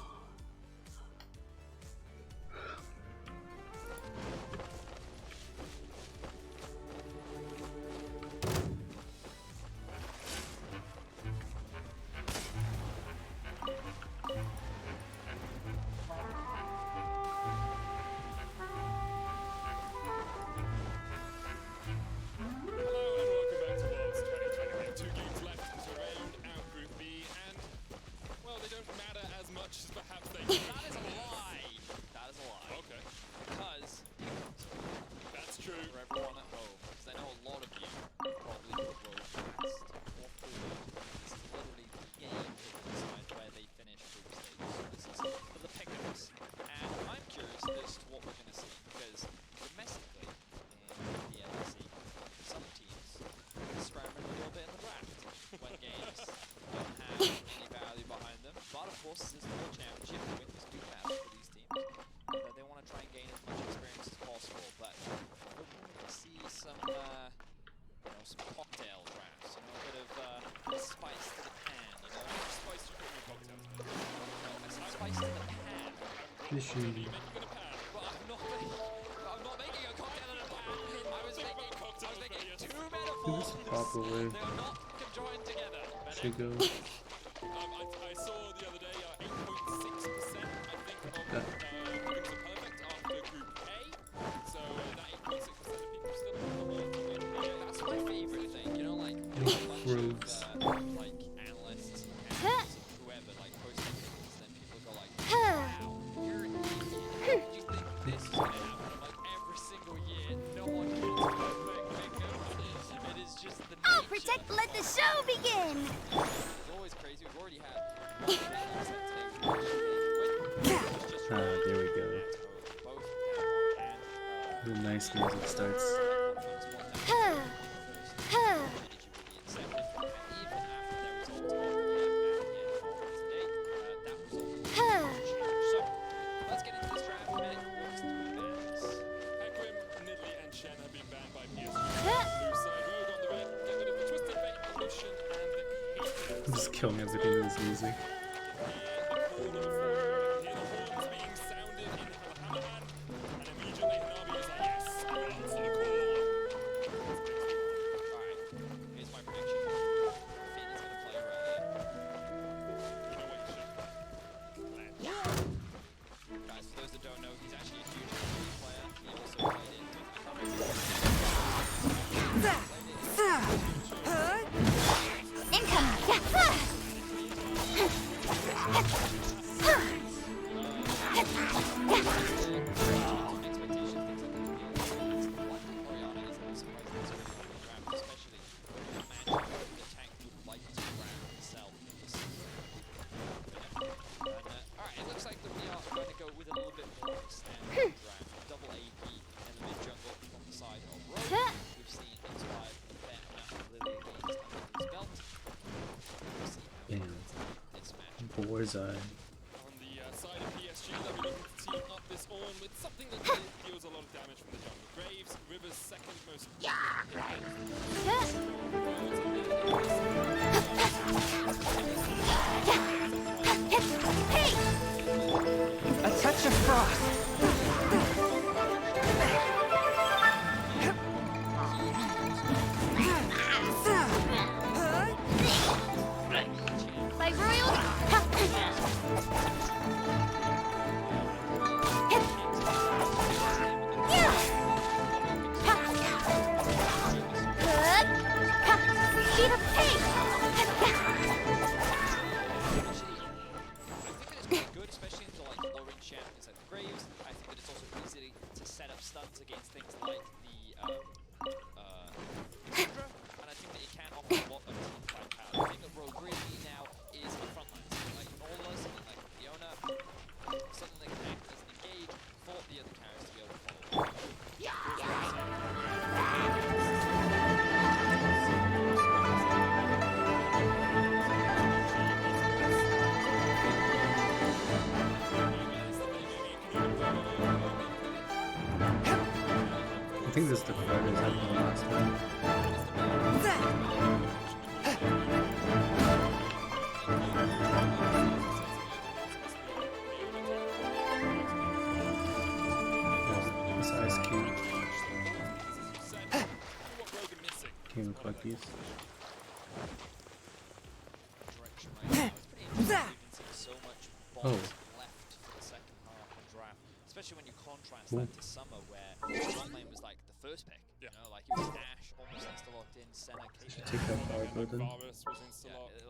course, this is the World Championship. Wins do matter for these teams. They want to try and gain as much experience as possible, but we're going to see some, some cocktail drafts, a bit of spice to the pan, Spice to your cocktail. Some spice to the pan. Fishy. But I'm not making a cocktail in a pan. I was making two metaphors. This proper way. They are not conjoined together. Should go. I saw the other day 8.6% I think of Wiggins are perfect after Group A. So that 8.6% of people still have That's my favorite thing. Like a bunch of like analysts, whoever, like posting things, then people go like, wow, you're an idiot. How did you think this is going to happen? Like every single year, no one gets perfect. It is just the nature. I'll protect, let the show begin! It's always crazy. We've already had There we go. The nice music starts. Let's get into this draft. Hequim, Nidalee, and Shen have been banned by PSG. Blue side, Rogue on the red. Get rid of the Twisted Fate, Pollution, and the I'm just killing everything with this music. Bullseye. On the side of PSG, they'll be looking to team up this Ornn with something that deals a lot of damage from the jungle. Graves, River's second most. Hey! A touch of frost. Like royal. Keep a pace. Good, especially into like low-range champions like the Graves. I think that it's also easy to set up stuns against things like the Syndra, and I think that it can offer a lot of team-fight power. I think that Rogue really now is a frontline. Something like Nola, something like Fiona, something that can act as an engage for the other characters to be able to follow. I think this defender is having the last one. This ice cube. Came with buckies. So much Oh. left for the second half of the draft, especially when you contrast that to summer, where bot lane was like the first pick. You know, like it was Ashe almost insta locked in, Senna, Caitlyn. Take that power button. Yeah,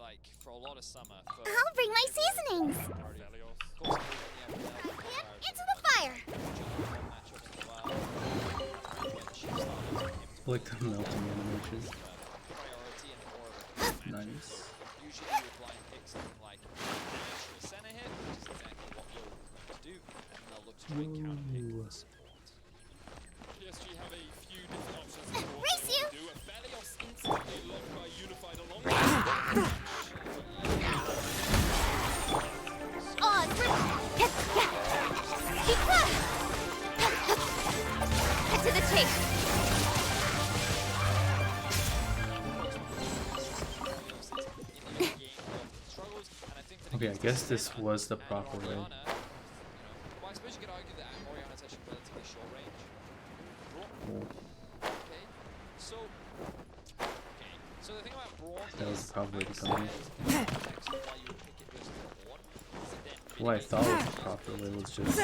like for a lot of summer. For I'll bring my seasonings. Of course, Into the fire. I like the melting animation. Nice. Usually you would blind pick something like Ashe or Senna here, which is exactly what you're going to do, and they'll look to try and counter pick the support. PSG have a few different options for what Race they you. want to do. Aphelios instantly locked by Unified along Okay. Okay, I guess this was the proper way. Well, I suppose you could argue that Oriana's actually relatively short range. Cool. Okay, so the thing about Braum That was is, probably the I proper way. What I thought was the proper way was just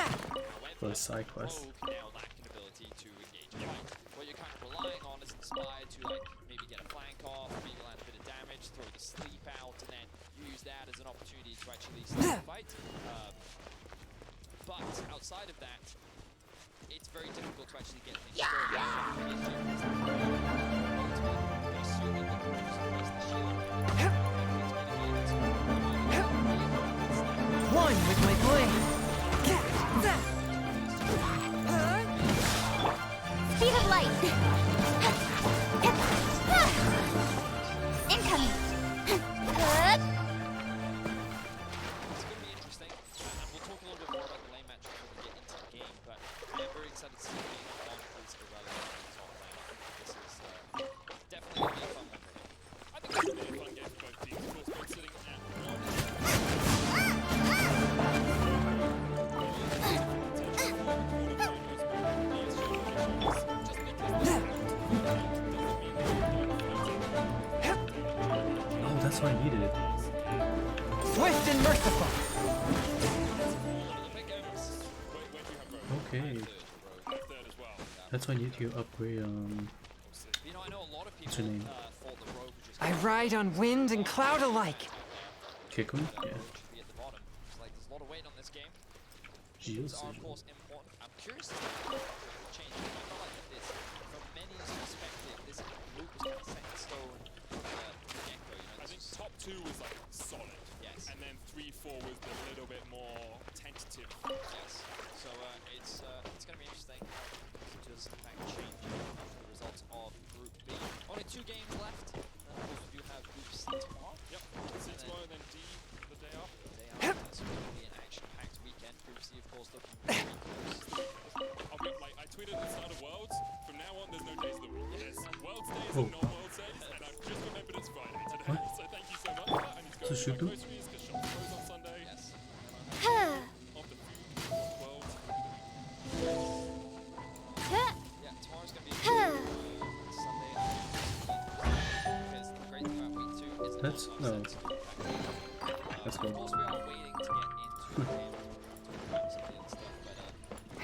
for a side quest. now lack an ability to engage a fight. What you're kind of relying on is Inspired to like maybe get a flank off, maybe land a bit of damage, throw the sleep out, and then use that as an opportunity to actually start the fight. But outside of that, it's very difficult to actually get things One with my blade. Speed of light. Incoming. Good. It's going to be interesting, and we'll talk a little bit more about the lane match before we get into the game, but I'm very excited to see the game on Freeze irrelevant in top lane. This is definitely going to be a fun one. I think it's going to be a fun game for both teams. Of course, both sitting at one. Oh, that's why I needed it. Swift and merciful. Okay. That's why I need to upgrade what's your name? I ride on wind and cloud alike. Kick him? Yeah. There's a lot of weight on this game. Shields Are of course important. I'm curious to see what will change. I felt like that this, from Many's perspective, this group was kind of set in stone from the get-go. You know, I think top 2 was like solid. Yes. And then 3-4 was a little bit more tentative. Yes. So it's going to be interesting to just in fact change after the results of Group B. Only 2 games left. Of course, we do have Group C tomorrow. Yep. C tomorrow, and then D the day after. The day after. So it's going to be an action-packed weekend. Group C, of course, looking very close. I'll be like, I tweeted at the start of Worlds. From now on, there's no days of the week. There's Worlds days and non-Worlds days, and I've just remembered it's Friday today. What? So thank you so much for that. I need to go to my groceries because shop close on Sunday. Yes. Of the food world. Yeah, tomorrow's going to be Sunday. Because the great thing about week 2 is that That's no. Let's go. of course, we are waiting to get into the game to talk about some of the other stuff,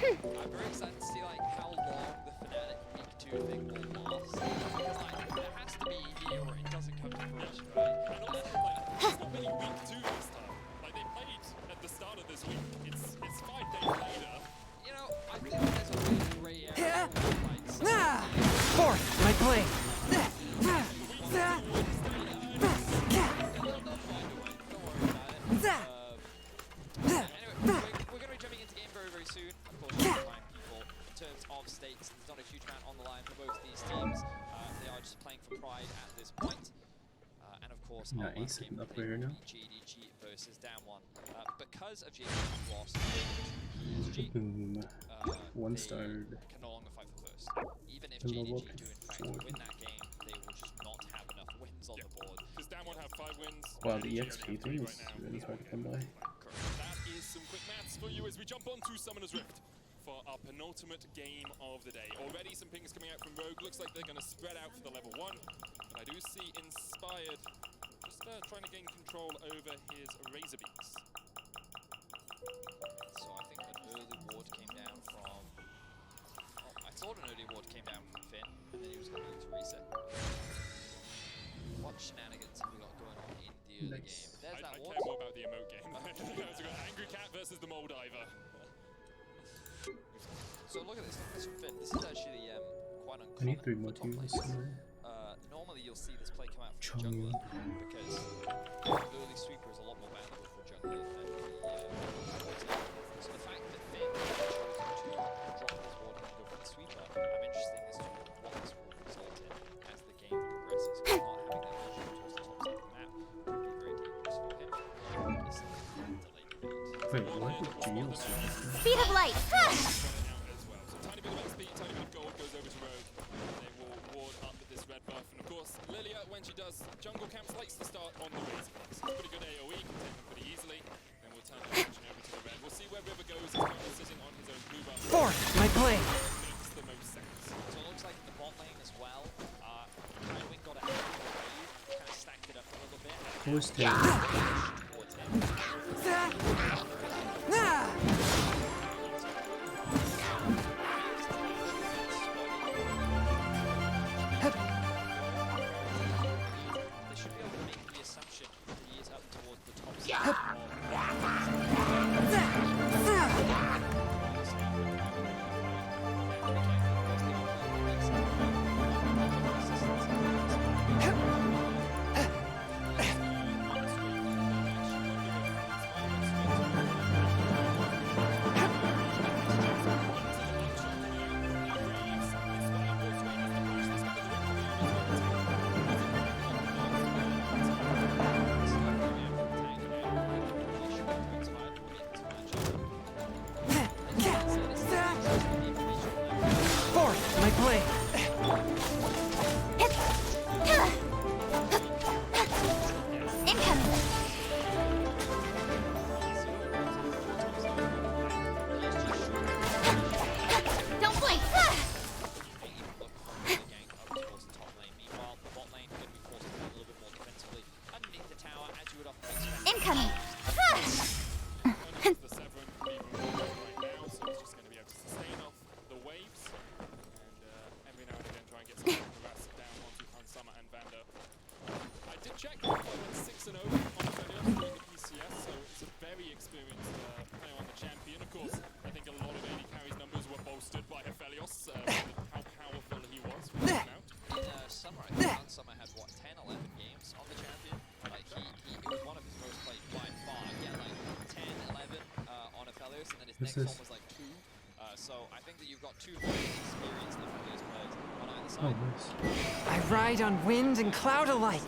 but I'm very excited to see like how long the Fnatic week 2 thing will last. Because like there has to be a year where it doesn't come to fruition, right? And also, like, it's not really week 2 this time. Like, they played at the start of this week. It's 5 days later. You know, I think there's a really gray area. Forth my blade. Anyway, we're going to be jumping into game very, very soon. Of course, you can remind people in terms of stakes, there's not a huge amount on the line for both these teams. They are just playing for pride at this point. And of course, our last game will be JDG versus Damwon. Because of JDG's loss to PSG, Boom. One starred. can no longer fight for first. Even if JDG do in fact win that game, they will just not have enough wins on the board. Because Damwon have 5 wins. Wow, the EXP3 is really hard to come by. That is some quick maths for you as we jump on to Summoner's Rift for our penultimate game of the day. Already some pings coming out from Rogue. Looks like they're going to spread out for the level 1. And I do see Inspired just trying to gain control over his Razor Beaks. So I think an early ward came down from... Oh, I thought an early ward came down from Finn, and then he was going to reset. What shenanigans have we got going on in the early game? There's that I ward. care more about the emote game. So we've got Angry Cat versus the Mole Diver. So look at this from Finn. This is actually quite uncommon. I need 3 more for top teams. lanes. Normally you'll see this play come out from the jungler because early sweeper is a lot more valuable for jungler than the so the fact that Finn chose to drop his ward and go for the sweeper, I'm interested as to what this will result in as the game progresses. Because not having that vision towards the top side of the map could be very dangerous for him. Wait, what? Genius. Speed of light. As well. So tiny bit of XP tiny bit of gold goes over to Rogue. They will ward up with this red buff. And of course, Lilia, when she does jungle camps, likes to start on the Razor Blades. It's pretty good AoE, can take them pretty easily. Then we'll turn the attention over to the red. We'll see where River goes. He's currently sitting on his own blue buff. Forth my blade! Makes the most sense. So it looks like in the bot lane as well, Nightwing got ahead of the wave, kind of stacked it up a little bit. Who's there? Towards him. They should be able to make the assumption that he is up towards the top side. Forth my blade! Don't blink! Incoming! The Severin right now, so it's just going to be able to sustain off the waves and every now and again try and get some harass down onto Hansama and Vander. I did check, I went 6-0 on Felios during the PCS, so it's a very experienced player on the champion. Of course, I think a lot of AD carry's numbers were bolstered by Aphelios, how powerful he was when he came out. In summer, I think Hansama had, what, 10, 11 games on the champion? Like, he was one of his most played by far. Yeah, like 10, 11 on Aphelios, and then his next one was like 2. So I think that you've got 2 very experienced Aphelios players on either side. I ride on wind and cloud alike!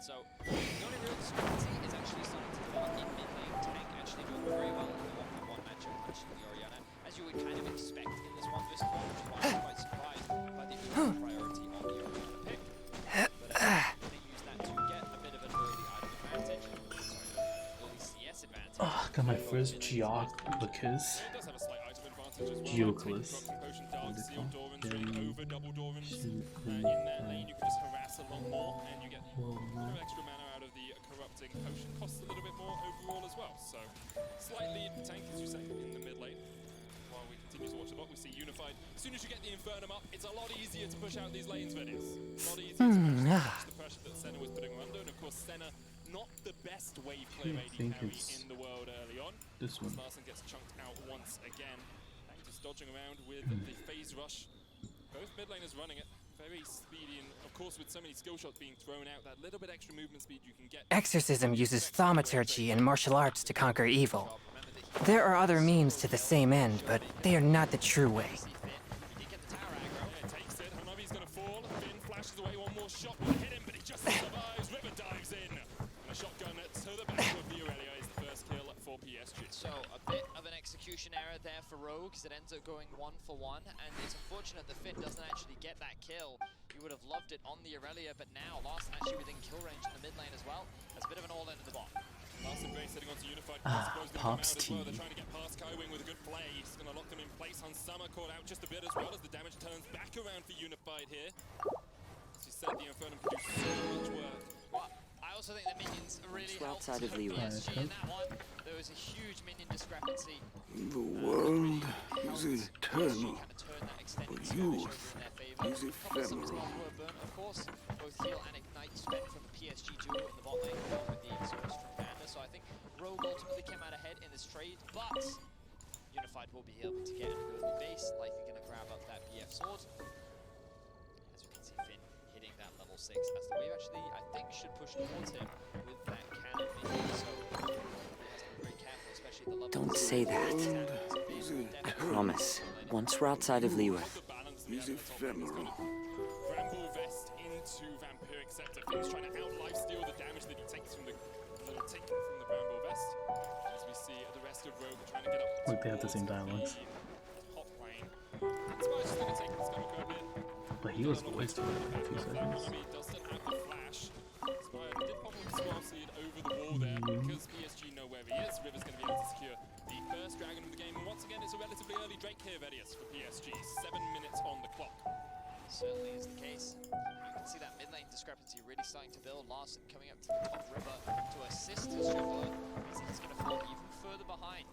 So the only real discrepancy is actually starting to develop in mid lane. Tank actually doing very well in the 1v1 matchup, punching the Orianna, as you would kind of expect in this 1 vs 1, which is why I'm quite surprised by the priority on the Orianna pick. But they use that to get a bit of an early item advantage. Sorry, early CS advantage. Oh, I got my first Geoculus. Geoculus. Over double Dorans in that lane, you can just harass a lot more and you get a little extra mana out of the corrupting potion. Costs a little bit more overall as well, so slight lead for tank, as you say, in the mid lane. While we continue to watch the bot, we see Unified. As soon as you get the Infernum up, it's a lot easier to push out these lanes, Venus. A lot easier to push the pressure that Senna was putting under, and of course Senna, not the best wave player AD carry in the world early on. This one. Larson gets chunked out once again. Tank just dodging around with the phase rush. Both mid laners running it, very speedy, and of course with so many skill shots being thrown out, that little bit extra movement speed you can get. Exorcism uses thaumaturgy and martial arts to conquer evil. There are other means to the same end, but they are not the true way. Takes it, Hanabi's gonna fall, Finn flashes away, one more shot will hit him, but he just survives, River dives in. And a shotgun to the back of the Aurelia is the first kill for PSG. So a bit of an execution error there for Rogue, because it ends up going 1-for-1, and it's unfortunate that Finn doesn't actually get that kill. You would have loved it on the Aurelia, but now Larson actually within kill range in the mid lane as well. That's a bit of an all-in at the bot. Larson Bray setting onto Unified. Pops team. They're trying to get past Skywing with a good play. He's going to lock them in place. Hansama caught out just a bit as well as the damage turns back around for Unified here. As you said, the Infernum can do so much work. Well, I also think the minions really helped PSG in that one. There was a huge minion discrepancy. The world is eternal, but youth is ephemeral. Of course, both heal and ignite spent from the PSG duo in the bot lane along with the exhaust from Vander. So I think Rogue ultimately came out ahead in this trade, but Unified will be able to get an early base, likely going to grab up that BF sword. As you can see, Finn hitting that level 6 as the wave actually, I think, should push towards him with that cannon minion. So he has to be very careful, especially at the level. Don't say that. I promise. Once we're outside of Leeward, He's ephemeral. Bramble Vest into Vampiric Scepter. Finn's trying to out-lifesteal the damage that he takes from the little tick from the Bramble Vest. As we see the rest of Rogue trying to get up Like they have the same dialogues. top lane. Inspire's just going to take the Skywalker a bit. But he was voiced for a few seconds. Does still have the flash. Inspire did pop up Spell Seed over the wall there because PSG know where he is. River's going to be able to secure the first dragon of the game. And once again, it's a relatively early Drake here, Vedius, for PSG. 7 minutes on the clock. Certainly is the case. You can see that mid lane discrepancy really starting to build. Larson coming up to the top river to assist his jungler. Means that he's going to fall even further behind.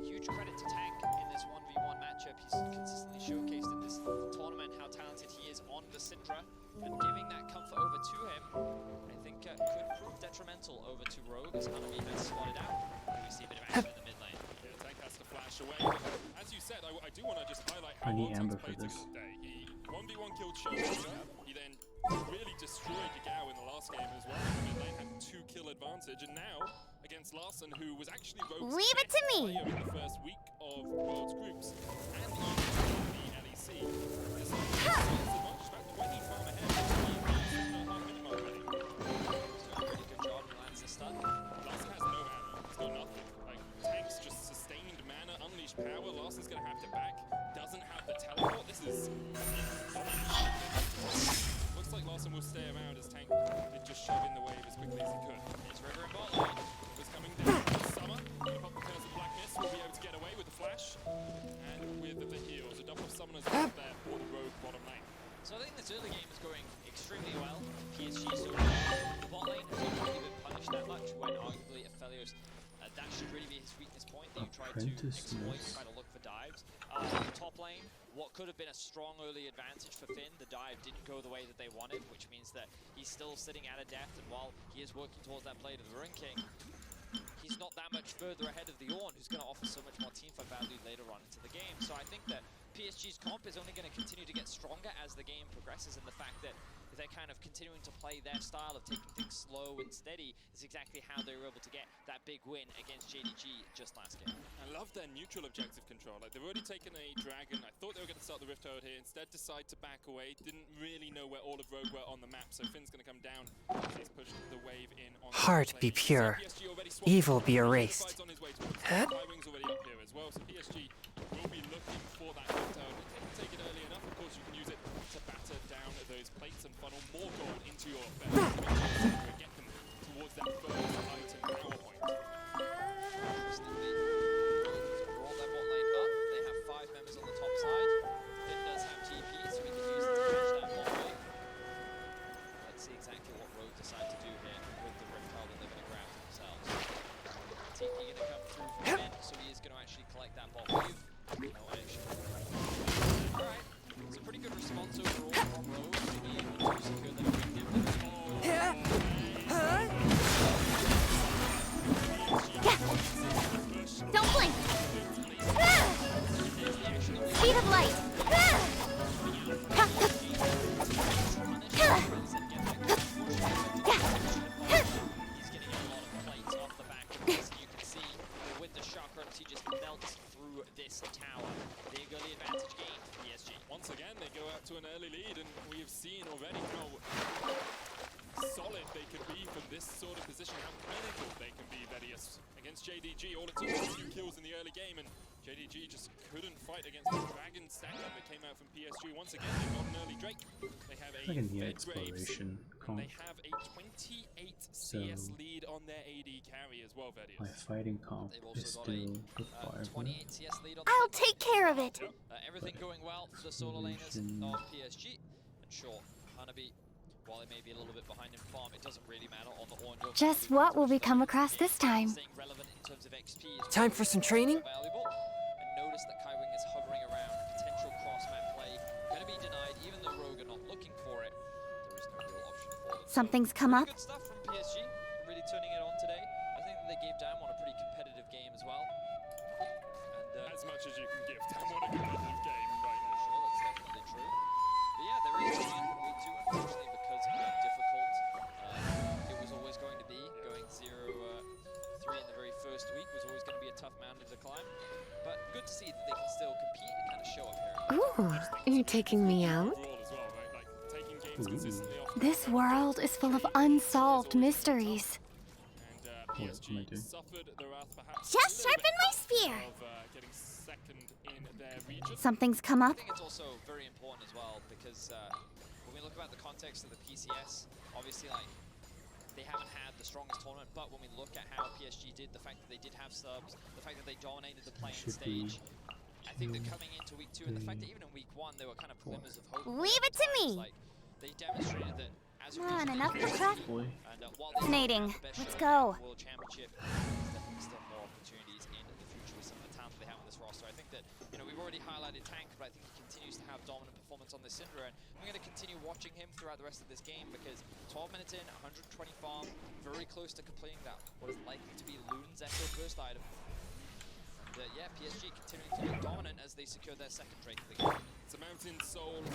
Huge credit to Tank in this 1v1 matchup. He's consistently showcased in this tournament how talented he is on the Syndra. And giving that comfort over to him, I think could prove detrimental over to Rogue as Hanabi has spotted out. We see a bit of action in the mid lane. Yeah, Tank has to flash away. As you said, I do want to just highlight how well Tank's played a good day. He 1v1 killed Showmaster. He then really destroyed Yagao in the last game as well. The mid lane had 2 kill advantage, and now against Larson, who was actually Rogue's Leave it to me. player in the first week of World's Groups and even the LEC. This is advantage back when he farm ahead. Pretty good job, he lands the stun. Larson has no mana, he's got nothing. Like, Tank's just sustained mana, unleashed power. Larson's gonna have to back, doesn't have the teleport. This is... Looks like Larson will stay around as Tank did just shove in the wave as quickly as he could. It's River and bot lane. Was coming down. Summer, gonna pop the Curse of Black Mist, will be able to get away with the flash. And with the heals, a double of Summoners out there for the Rogue bottom lane. So I think this early game is going extremely well. PSG so far. The bot lane hasn't really been punished that much when arguably Aphelios, that should really be his weakness point that you try to exploit, try to look for dives. Top lane, what could have been a strong early advantage for Finn, the dive didn't go the way that they wanted, which means that he's still sitting at a depth, and while he is working towards that play to the Ruin King, he's not that much further ahead of the Ornn, who's going to offer so much more teamfight value later on into the game. So I think that PSG's comp is only going to continue to get stronger as the game progresses, and the fact that they're kind of continuing to play their style of taking things slow and steady is exactly how they were able to get that big win against JDG just last game. I love their neutral objective control. Like, they've already taken a dragon. I thought they were going to start the Rift Herald here. Instead, decide to back away. Didn't really know where all of Rogue were on the map, so Finn's going to come down as he's pushed the wave in on Heart be pure, evil be erased. Wing's already up here as well, so PSG will be looking for that Rift Herald. If they can take it early enough, of course, you can use it to batter down those plates and funnel more gold into your belt. Get them towards that first item power point. Roll their bot lane up. They have 5 members on the top side. Finn does have TP, so we can use it to catch that bot lane. Let's see exactly what Rogue decide to do here with the Rift Herald that they're going to grab for themselves. TP going to come through from Finn, so he is going to actually collect that bot wave. No action. Alright, it's a pretty good response overall from Rogue to be able to secure that objective. Don't blink! Speed of light! He's getting a lot of plates off the back of this, and you can see with the chakrams he just melts through this tower. Big early advantage gained for PSG. Once again, they go out to an early lead, and we have seen already how solid they could be from this sort of position, how clinical they can be, Vedius. Against JDG, all it took was 2 kills in the early game, and JDG just couldn't fight against the Dragon stack that came out from PSG. Once again, they got an early Drake. They have a exploration comp. They have a 28 CS lead on their AD carry as well, Vedius. My fighting comp is still the fire. 28 CS lead on I'll take care of it! Everything going well for the solo laners of PSG. And sure, Hanabi, while it may be a little bit behind in farm, it doesn't really matter on the Ornn. Just what will we come across this time? Relevant in terms of XP. Time for some training? Valuable. And notice that Kaiwing is hovering around. Potential cross-map play. Going to be denied, even though Rogue are not looking for it. There is no real option for them. Something's come up. Good stuff from PSG. Really turning it on today. I think that they gave Damwon a pretty competitive game as well. And as much as you can give Damwon a competitive game right now. Sure, that's definitely true. But yeah, there is we do, unfortunately, because of how difficult it was always going to be. Going 0-3 in the very first week was always going to be a tough mountain to climb. But good to see that they can still compete and kind of show up here. Ooh, Ooh, you're taking me out? This world is full of unsolved mysteries. PSG suffered the wrath perhaps Just sharpen my spear. of getting second in their region. Something's come up. I think it's also very important as well because when we look about the context of the PCS, obviously like they haven't had the strongest tournament, but when we look at how PSG did, the fact that they did have subs, the fact that they dominated the playing stage, I think that coming into week 2 and the fact that even in week 1 there were kind of glimmers of hope. Leave it to me. Like they demonstrated that as Come on, enough for crap. Fascinating. Let's go. World Championship, there's definitely still more opportunities in the future with some of the talent they have on this roster. I think that, you know, we've already highlighted Tank, but I think he continues to have dominant performance on this Syndra, and I'm going to continue watching him throughout the rest of this game because 12 minutes in, 120 farm, very close to completing that, what is likely to be Luden's Echo first item. And yeah, PSG continuing to look dominant as they secure their second Drake of the game. It's a Mountain Soul. Of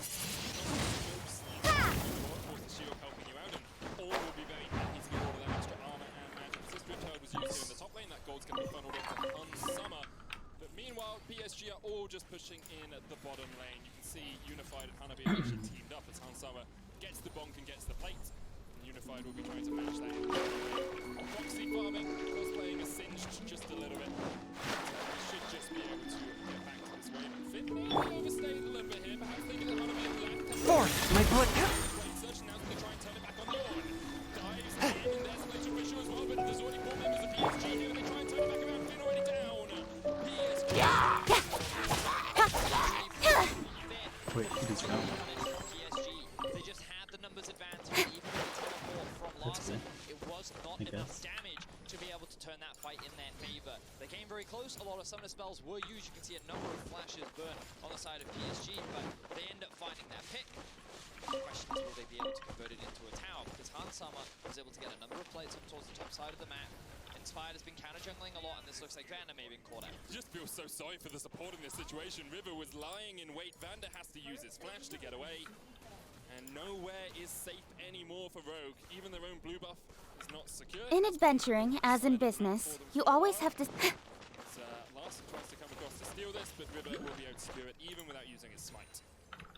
course, the shield helping you out, and all will be very happy to get all of that extra armor and magic. Sister Toad was used here in the top lane. That gold's going to be funneled into Hun Summer. But meanwhile, PSG are all just pushing in at the bottom lane. You can see Unified and Hanabi are actually teamed up as Hun Summer gets the bonk and gets the plate. And Unified will be trying to match that in. Proxy farming, cosplaying is singed just a little bit. He should just be able to get back to this wave. And Finn may have overstayed a little bit here, perhaps thinking that Hanabi has left. Force my foot. Search now going to try and turn it back on Dawn. Dives in, and there's a Legion Fisher as well, but there's already 4 members of PSG here. They try and turn it back around. Finn already down. PSG. Wait, he just got me. They just had the numbers advantage, even with the teleport from Larson. It was not enough damage to be able to turn that fight in their favor. They came very close. A lot of summoner spells were used. You can see a number of flashes burn on the side of PSG, but they end up finding their pick. The question is, will they be able to convert it into a tower? Because Han Summer was able to get a number of plates up towards the top side of the map. Inspired has been counter-jungling a lot, and this looks like Vander may have been caught out. Just feel so sorry for the support in this situation. River was lying in wait. Vander has to use his flash to get away. And nowhere is safe anymore for Rogue. Even their own blue buff is not secure. In adventuring, as in business, you always have to... Larson tries to come across to steal this, but River will be able to secure it even without using his smite.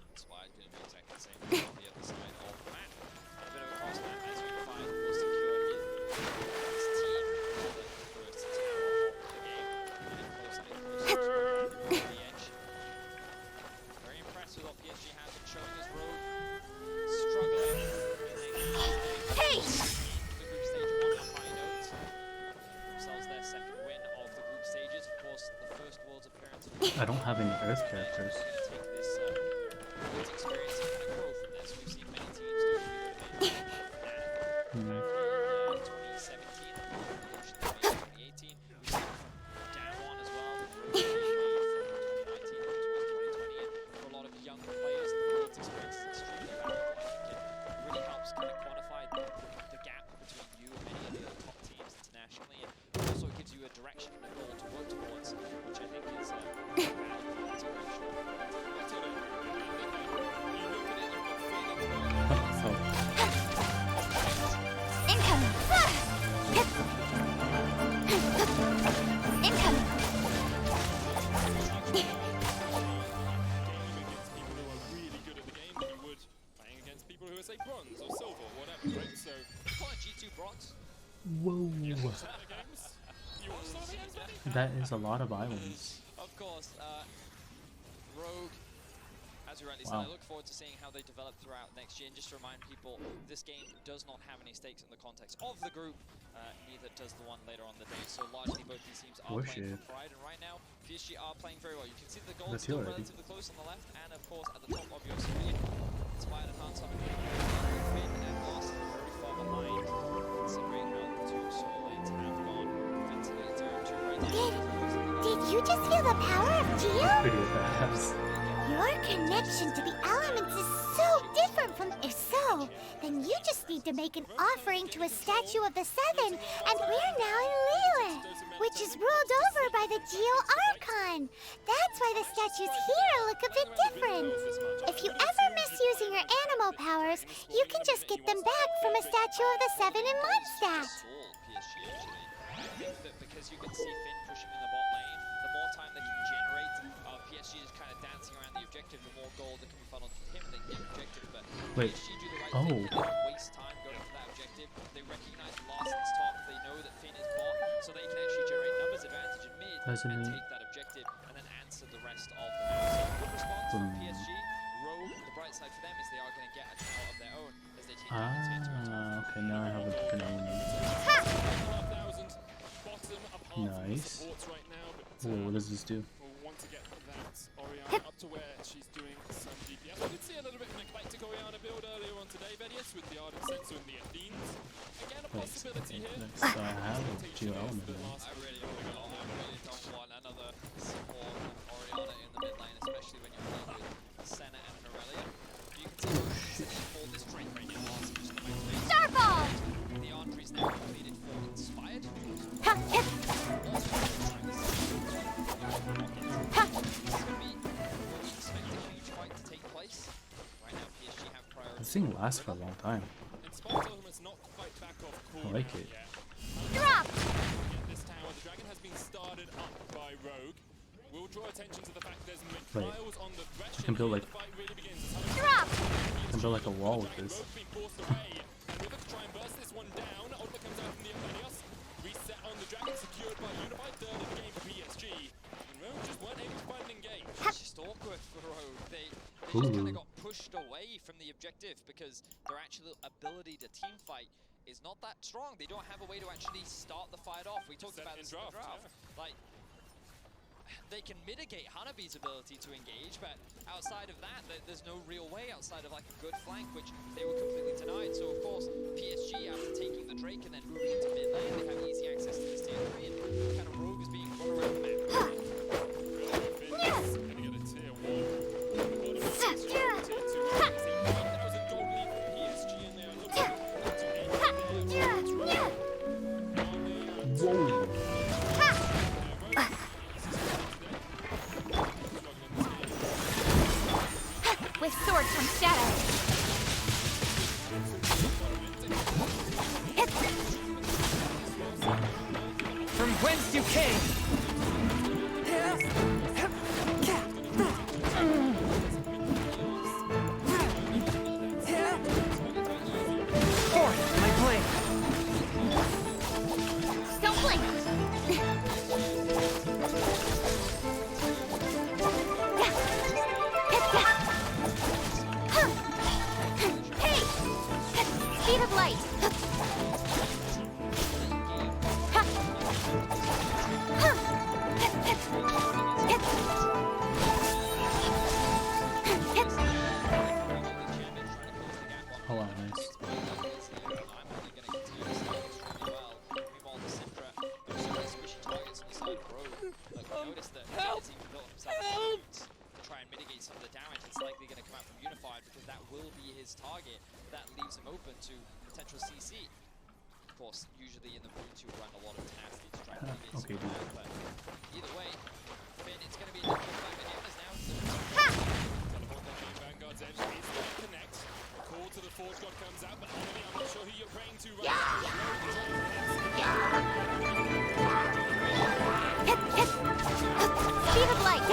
That's why it's going to be exactly the same on the other side of the map. A bit of a cross map as Unified will secure his team for the first tower of the game. Getting closer and closer to the edge. Very impressed with what PSG has been showing as Rogue. Struggling. Hey! The group stage on a high note. Themselves their second win of the group stages. Of course, the first Worlds appearance. I don't have any Earth characters. Experience and kind of grow from this. We've seen many teams do it. 2017, 2018. We've seen it from Damwon as well. 2019 towards 2020. And for a lot of young players, the World's experience is extremely valuable. I think it really helps kind of quantify the gap between you and many of the other top teams internationally. And it also gives you a direction and a goal to work towards, which I think is valuable inspiration. Incoming! Incoming! People who are really good at the game than you would playing against people who are, say, bronze or silver or whatever, right? So, G2 bronze. Whoa. You watch some of the games, buddy? That is a lot of islands. Of course, Rogue, as you rightly said, I look forward to seeing how they develop throughout next year. And just to remind people, this game does not have any stakes in the context of the group. Neither does the one later on the day. So largely both these teams are playing for pride. And right now, PSG are playing very well. You can see the goals still relatively close on the left, and of course at the top of your screen, Inspired and Han Summer Finn and Larson very far behind, considering how the two solo lanes have gone. Finn's in the territory right now. Did you just feel the power of Geo? Pretty fast. Your connection to the elements is so different from... If so, then you just need to make an offering to a statue of the Seven, and we're now in Liyue, which is ruled over by the Geo Archon. That's why the statues here look a bit different. If you ever miss using your animal powers, you can just get them back from a statue of the Seven in Mondstadt. I think that because you can see Finn pushing in the bot lane, the more time they can generate, PSG is kind of dancing around the objective objective, the more gold that can be funneled to him, they get objective, but Wait. PSG do the right thing, they don't waste time going for that objective. They recognize Larsen's top, they know that Finn is bot, so they can actually generate numbers advantage in mid and take that objective and then answer the rest of the map. So good response from PSG. Rogue, the bright side for them is they are going to get a tower of their own as they take down the tier 2. Okay, now I have a different element. Nice. Whoa, what does this do? Want to get that Orianna up to where she's doing some DPS. We did see a little bit of an eclectic Orianna build earlier on today, Vedius, with the Ardent Sensor and the Athenes. Again, a possibility here. Next, I have a geo element now. I really don't want another support Orianna in the mid lane, especially when you're playing with Senna and an Aurelia. You can see all this trait right now. Larsen just the main Starball! The archery is now completed for Inspired. This thing lasts for a long time. I like it. Drop! This tower, the dragon has been started up by Rogue. We'll draw attention to the fact there's miles on the threshold. I can build like Drop! I can build like a wall with this. River to try and burst this one down. Ultima comes out from the Aphelios. Reset on the dragon, secured by Unified, third of the game for PSG. And Rogue just weren't able to find an engage. It's just awkward for Rogue. They just kind of got pushed away from the objective because their actual ability to team fight is not that strong. They don't have a way to actually start the fight off. We talked about this in the draft. Like, they can mitigate Hanabi's ability to engage, but outside of that, there's no real way outside of like a good flank, which they were completely denied. So of course, PSG, after taking the Drake and then moving into mid lane, they have easy access to this tier 3, and kind of Rogue is being run around the map. Yes! Gonna get a tier 1. Tier 2. 8,000 gold lead for PSG, and they are looking Whoa! With swords from shadow. From whence you came! Forth, my blade! Don't blink! Speed of light! Oh wow, nice. Help! To try and mitigate some of the damage that's likely going to come out from Unified, because that will be his target. That leaves him open to potential CC. Of course, usually in the mood to run a lot of tasks to try and mitigate some of that, but either way, Finn, it's going to be a difficult fight again as now. Vanguard's edge is going to connect. A call to the Forge God comes out, but Omni, I'm not sure who you're praying to right now. Speed of light!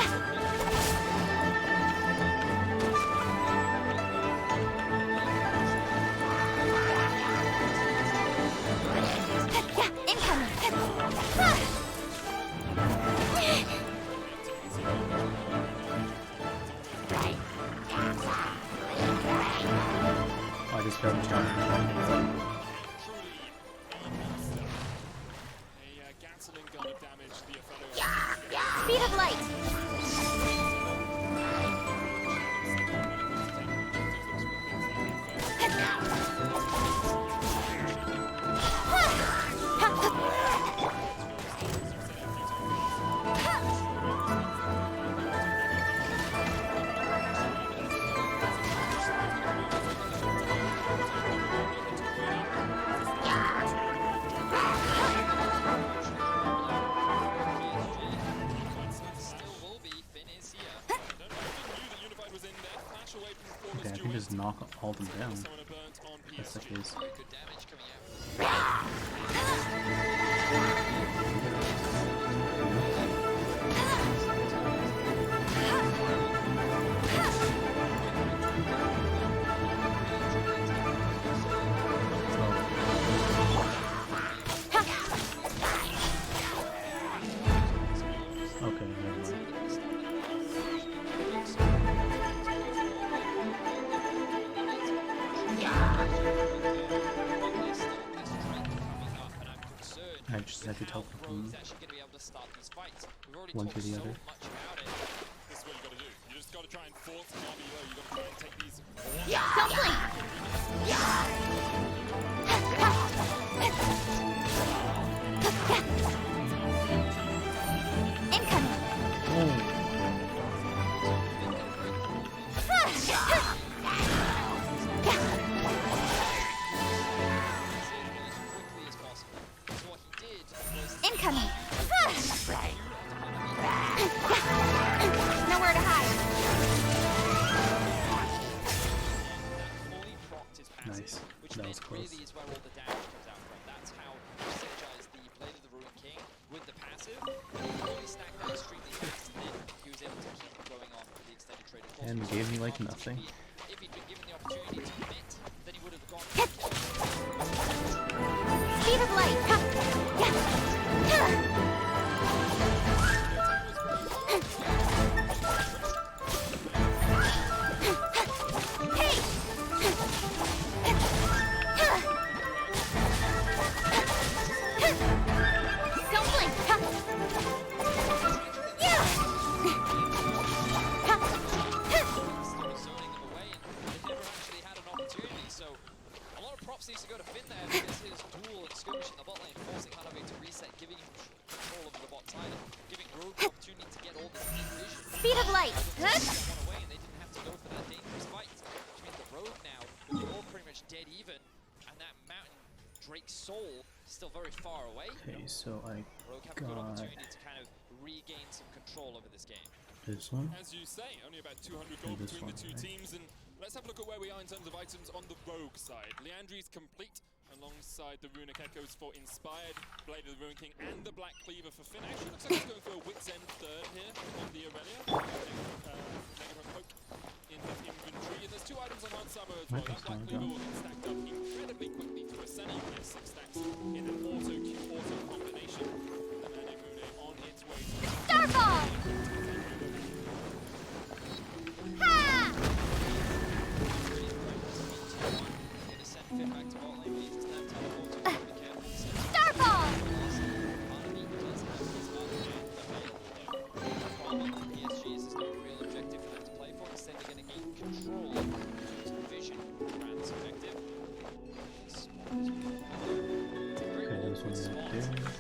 I just got him down. A Gatling gun of damage to the Aphelios. Speed of light! Okay, I can just knock all them down. That's the case. I just had to teleport from one to the other. This is what you got to do. You just got to try and force an army low. You got to try and take these. Incoming! Nowhere to hide. Nice. That was close. Really is where all the damage comes out from. That's how you synergize the Blade of the Ruined King with the passive. And he really stacked that extremely fast, and then he was able to keep going on for the extended trade. Of course, And gave me like nothing. if he'd been given the opportunity to commit, then he would have gone. Speed of light! Needs to go to Finn there because his duel and skirmish in the bot lane forcing Hanabi to reset, giving him control over the bot side and giving Rogue the opportunity to get all this vision. Speed of light! One away and they didn't have to go for that dangerous fight, which means the Rogue now, they're all pretty much dead even, and that Mountain Drake's soul is still very far away. Okay, so I Rogue have a good opportunity to kind of regain some control over this game. This one? As you say, only about 200 gold between the two teams, and let's have a look at where we are in terms of items on the Rogue side. Leandri's complete, alongside the Runic Echoes for Inspired, Blade of the Ruined King, and the Black Cleaver for Finn. Actually looks like he's going for a Wit's End third here on the Aurelia. Negative Poke in his inventory, and there's two items on Hansama as well. That Black Cleaver will get stacked up incredibly quickly to a Senna. You get 6 stacks in an auto combination. And then Emune on its way to Starball!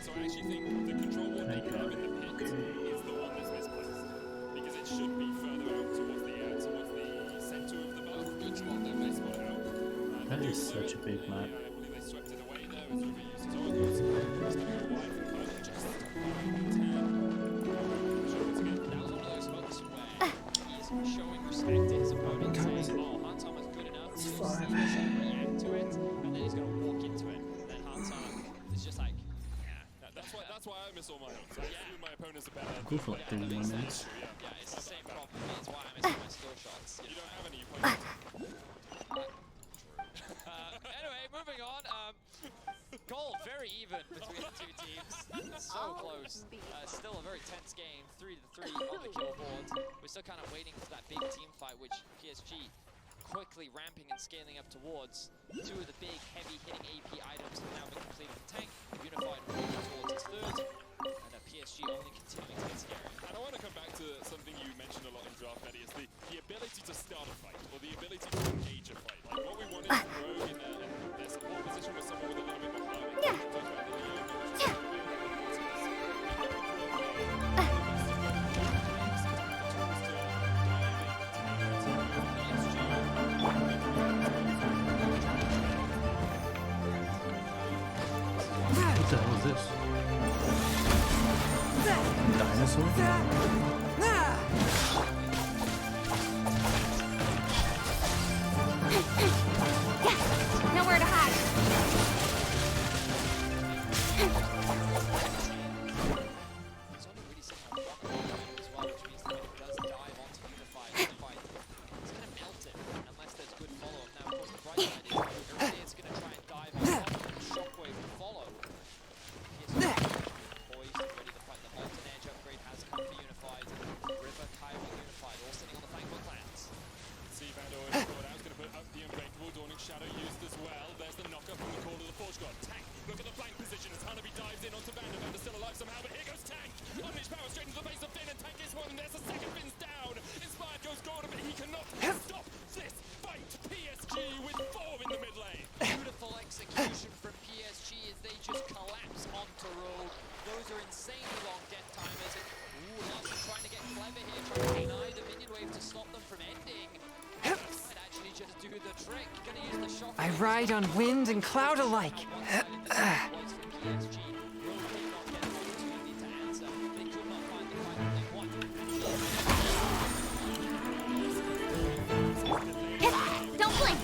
So I actually think the control board that you have in the pit is the one that's misplaced. Because it should be further out towards the center of the map. Good spot there, best spot out. That is such a big map. I believe they swept it away there as Ruby used his oracles. Just going to go wide from Kurt, just on 10. That was one of those moments where he's showing respect to his opponent, saying, oh, Hansama's good enough to see this and react to it, and then he's going to walk into it. And then Hansama is just like, that's why I miss all my hooks. I assume my opponents are better. Go for like 31 minutes. Yeah, it's the same problem for me. It's why I miss my skill shots. You don't have any opponents. Anyway, moving on. Gold very even between the two teams. So close. Still a very tense game. 3-3 on the kill board. We're still kind of waiting for that big team fight, which PSG quickly ramping and scaling up towards. Two of the big, heavy-hitting AP items have now been completed for Tank. Unified moving towards its third, and PSG only continuing to get scary. And I want to come back to something you mentioned a lot in draft, Eddie, is the ability to start a fight, or the ability to engage a fight. Like what we wanted from Rogue in their support position was someone with a little bit more power. What the hell is this? Dinosaur? Nowhere to hide. He's only really sitting on one as well, which means that if he does dive onto Unified in the fight, he's going to melt it unless there's good follow-up. Now, of course, the bright side is Aurelia's going to try and dive on top of the Shockwave to follow. Poised and ready to fight. The Molten Edge upgrade has come for Unified. ride on wind and cloud alike. Don't blink!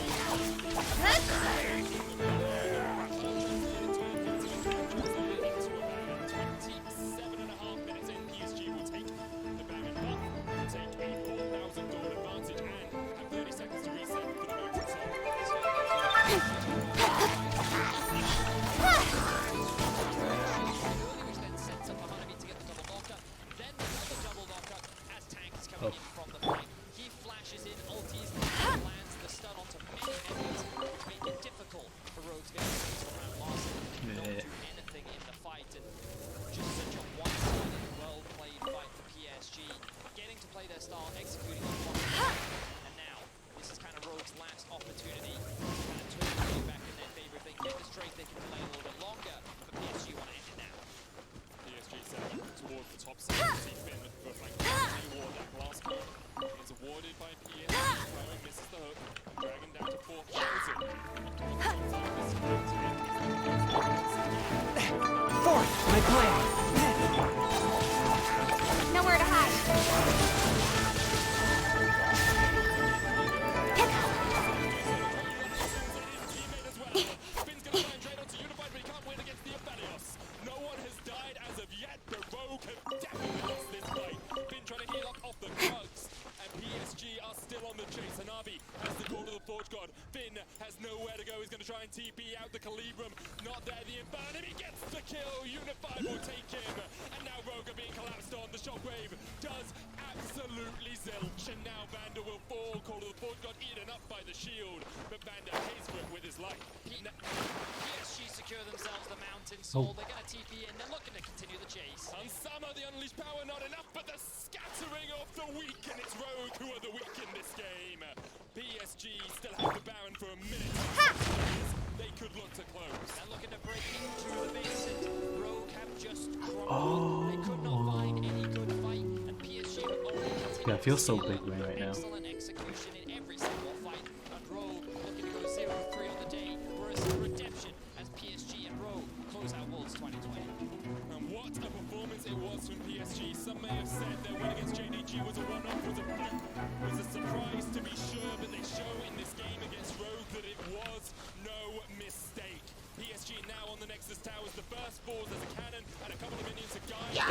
My plan! Nowhere to hide. No one has died as of yet, but Rogue have definitely lost this fight. Been trying to heal up off the drugs, and PSG are still on the chase. Hanabi has the call to the Forge God. Finn has nowhere to go. He's going to try and TP out the Calibrum. Not there, the Inferno. He gets the kill. Unified will take him. And now Rogue are being collapsed on. The Shockwave does absolutely zilch. And now Vander will fall. Call to the Forge God eaten up by the shield. But Vander pays for it with his life. PSG secure themselves the mountain soul. They're going to TP in. They're looking to continue the chase. On Summer, the unleashed power not enough, but the scattering of the weak, and it's Rogue who are the weak in this game. PSG still have the Baron for a minute. They could look to close. They're looking to break into the base, and Rogue have just crumbled. They could not find any good fight, and PSG have only continued. Yeah, it feels so big win right now. Excellent execution in every single fight, and Rogue looking to go 0-3 on the day, whereas redemption as PSG and Rogue close out Worlds 2020. And what a performance it was from PSG. Some may have said their win against JDG was a one-off, was a fluke, was a surprise to be sure, but they show in this game against Rogue that it was no mistake. PSG now on the Nexus Towers. The first falls as a cannon, and a couple of minions to guide this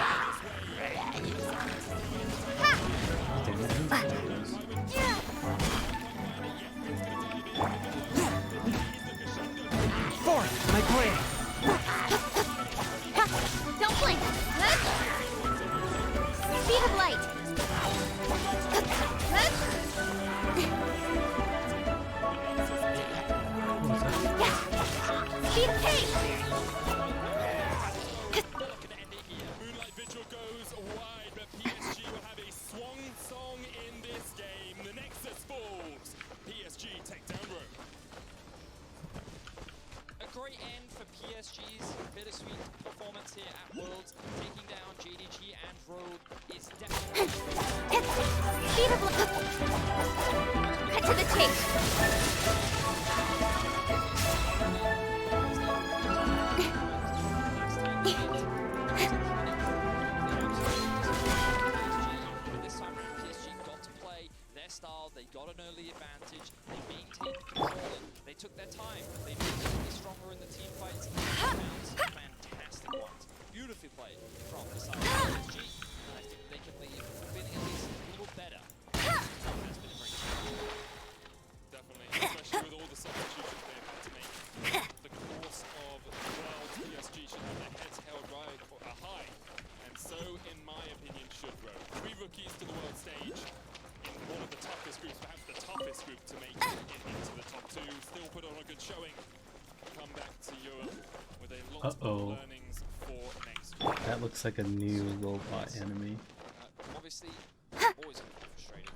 Fourth, my plan! Don't blink! Speed of light! Speed of tape! Moonlight Vigil goes wide, but PSG will have a swan song in this game. The Nexus falls. PSG take down Rogue. A great end for PSG's bittersweet performance here at Worlds. Taking down JDG and Rogue is definitely... Speed of light! Cut to the chase! This time around, PSG got to play their style. They got an early advantage. They maintained control. They took their time. They made them stronger in the team fights. They found some fantastic ones. Beautifully played from the side of PSG. And I think they can leave feeling at least a little better. That's been a great game. Definitely, especially with all the substitutions they've had to make. The course of the world, PSG should have their heads held high. And so, in my opinion, should Rogue. 3 rookies to the world stage in one of the toughest groups, perhaps the toughest group to make it into the top 2. Still put on a good showing. Come back to Europe with a lot of learnings for next year. That looks like a new robot enemy. Obviously, always a frustrating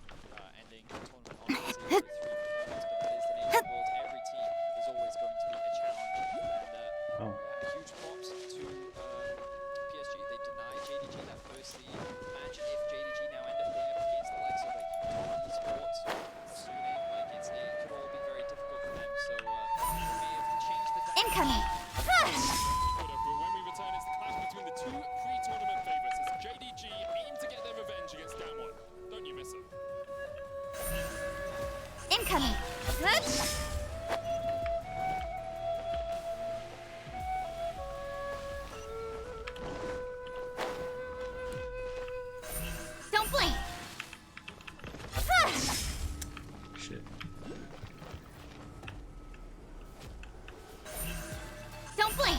ending tournament on 0-3 performance, but that is the nature of Worlds. Every team is always going to be a challenge. And huge props to PSG. They denied JDG that first lead. Imagine if JDG now end up going up against the likes of Tom Sports, Sune, it could all be very difficult for them. So Incoming! But when we return, it's the clash between the two pre-tournament favorites as JDG aim to get their revenge against Damwon. Don't you miss it. Incoming! Don't blink! Shit. Don't blink!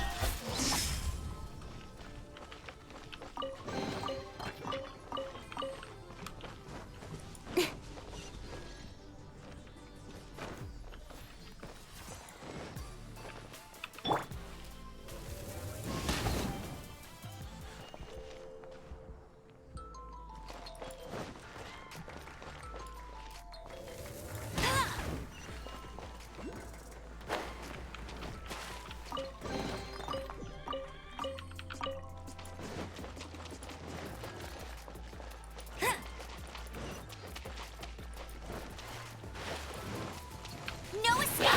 No escape!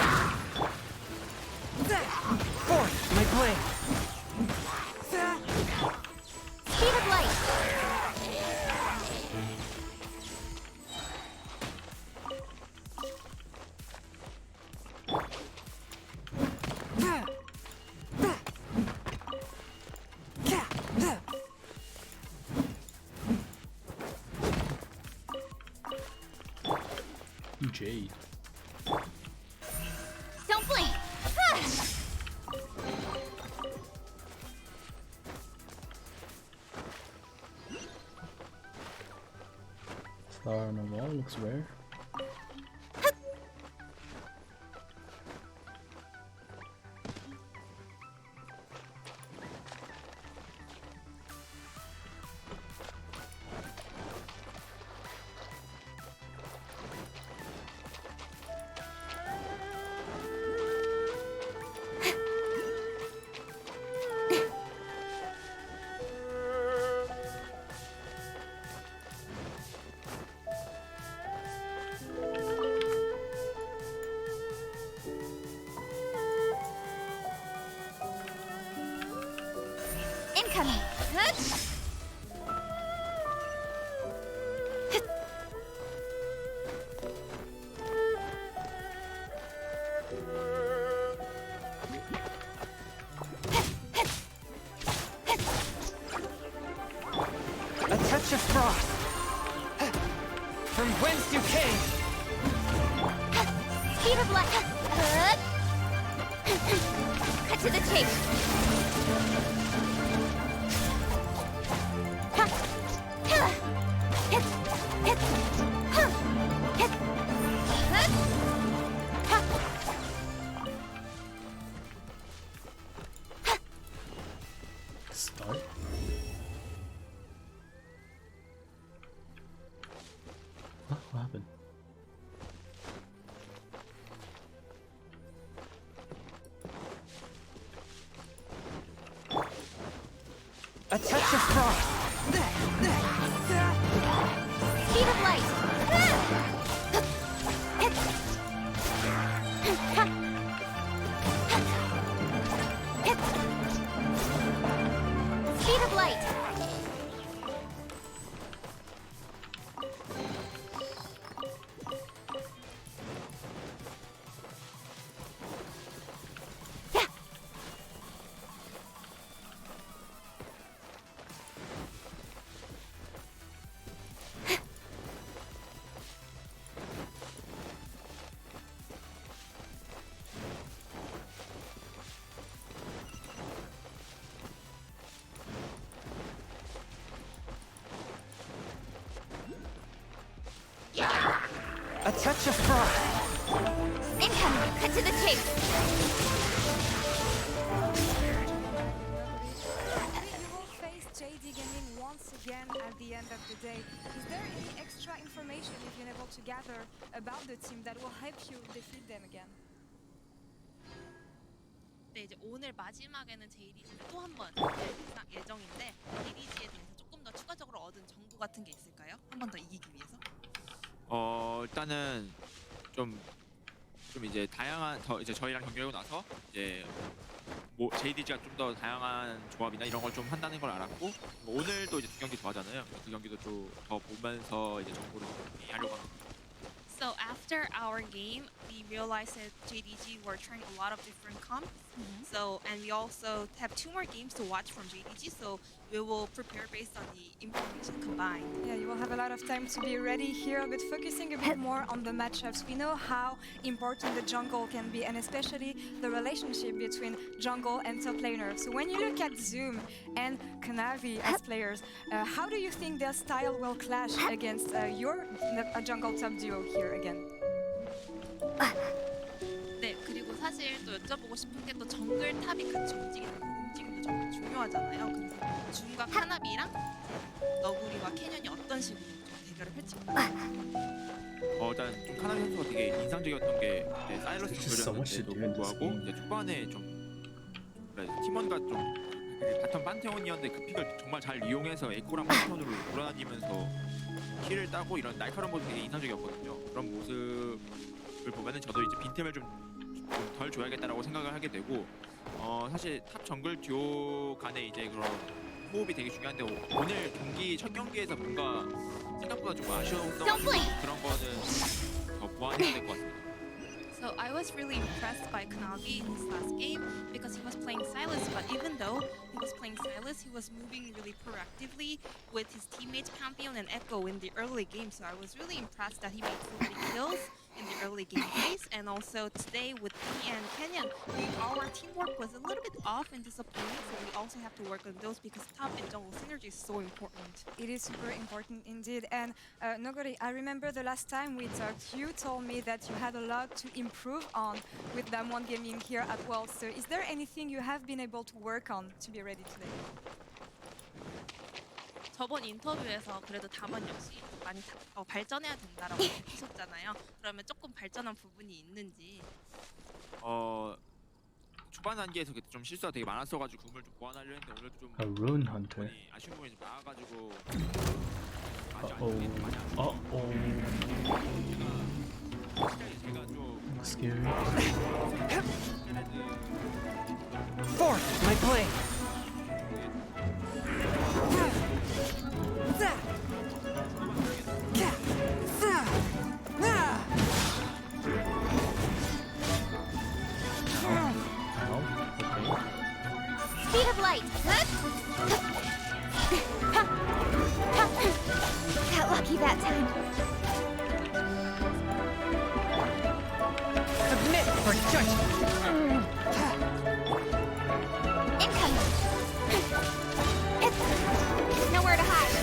Force my blade. Speed of light! Jade. Don't blink! Flower on the wall looks rare. Incoming! A touch of frost. From whence you came. Speed of light! Cut to the chase! Start. Huh? What happened? A touch of frost. Speed of light! Speed of light! A touch of frost. Incoming! Cut to the chase! You will face JD Gaming once again at the end of the day. Is there any extra information you've been able to gather about the team that will help you defeat them again? 네, 이제 오늘 마지막에는 JDG를 또 한 번 예정인데 JDG에 대해서 조금 더 추가적으로 얻은 정보 같은 게 있을까요? 한 번 더 이기기 위해서? 일단은 좀 좀 이제 다양한 이제 저희랑 경기하고 나서 이제 뭐 JDG가 좀 더 다양한 조합이나 이런 걸 좀 한다는 걸 알았고 오늘도 이제 두 경기 좋아하잖아요. 그 경기도 좀 더 보면서 이제 정보를 좀 하려고 합니다. So after our game, we realized that JDG were trying a lot of different comps. So, and we also have 2 more games to watch from JDG. So we will prepare based on the information combined. Yeah, you will have a lot of time to be ready here, but focusing a bit more on the matchups. We know how important the jungle can be, and especially the relationship between jungle and top laner. So when you look at Zoom and Kanavi as players, how do you think their style will clash against your jungle top duo here again? 네, 그리고 사실 또 여쭤보고 싶은 게 또 정글 탑이 같이 움직이는 거, 움직임도 정말 중요하잖아요. 그래서 줌과 카나비랑 너구리와 캐년이 어떤 식으로 좀 대결을 펼칠까요? 일단 좀 카나비 선수가 되게 인상적이었던 게 사일러스 정글이었는데도 불구하고 이제 초반에 좀 팀원과 좀 바텀 판테온이었는데 그 픽을 정말 잘 이용해서 에코랑 판테온으로 돌아다니면서 킬을 따고 이런 날카로운 모습이 되게 인상적이었거든요. 그런 모습을 보면은 저도 이제 빈틈을 좀 덜 줘야겠다라고 생각을 하게 되고 사실 탑 정글 듀오 간의 이제 그런 호흡이 되게 중요한데 오늘 경기 첫 경기에서 뭔가 생각보다 좀 아쉬웠던 그런 거는 더 보완해야 될 것 같습니다. So I was really impressed by Kanavi in his last game because he was playing Sylas, but even though he was playing Sylas, he was moving really proactively with his teammates Pantheon and Echo in the early game. So I was really impressed that he made so many kills in the early game phase. And also today with me and Kenyon, our teamwork was a little bit off and disappointing. So we also have to work on those because top and jungle synergy is so important. It is super important indeed. And Nogori, I remember the last time we talked, you told me that you had a lot to improve on with Damwon Gaming here at Worlds. So is there anything you have been able to work on to be ready today? 저번 인터뷰에서 그래도 담원 역시 많이 발전해야 된다라고 하셨잖아요. 그러면 조금 발전한 부분이 있는지. 초반 단계에서 좀 실수가 되게 많았어가지고 그걸 좀 보완하려 했는데 오늘도 좀 Rune Hunter. 아쉬운 부분이 좀 나와가지고 제가 좀 Scary. Fourth, my play. Speed of light. Got lucky that time. Submit for judgment. Incoming. Nowhere to hide.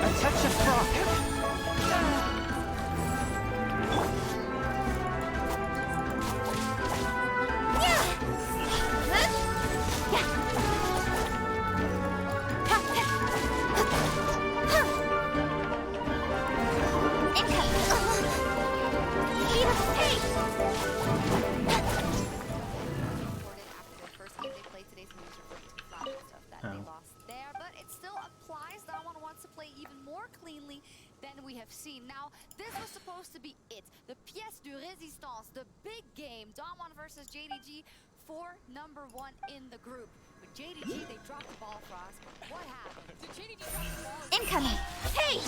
A touch of froth. Seen. Now, this was supposed to be it. The pièce de résistance, the big game. Damwon versus JDG for #1 in the group. But JDG, they dropped the ball for us. What happened? Did JDG drop the ball? Incoming. Hey!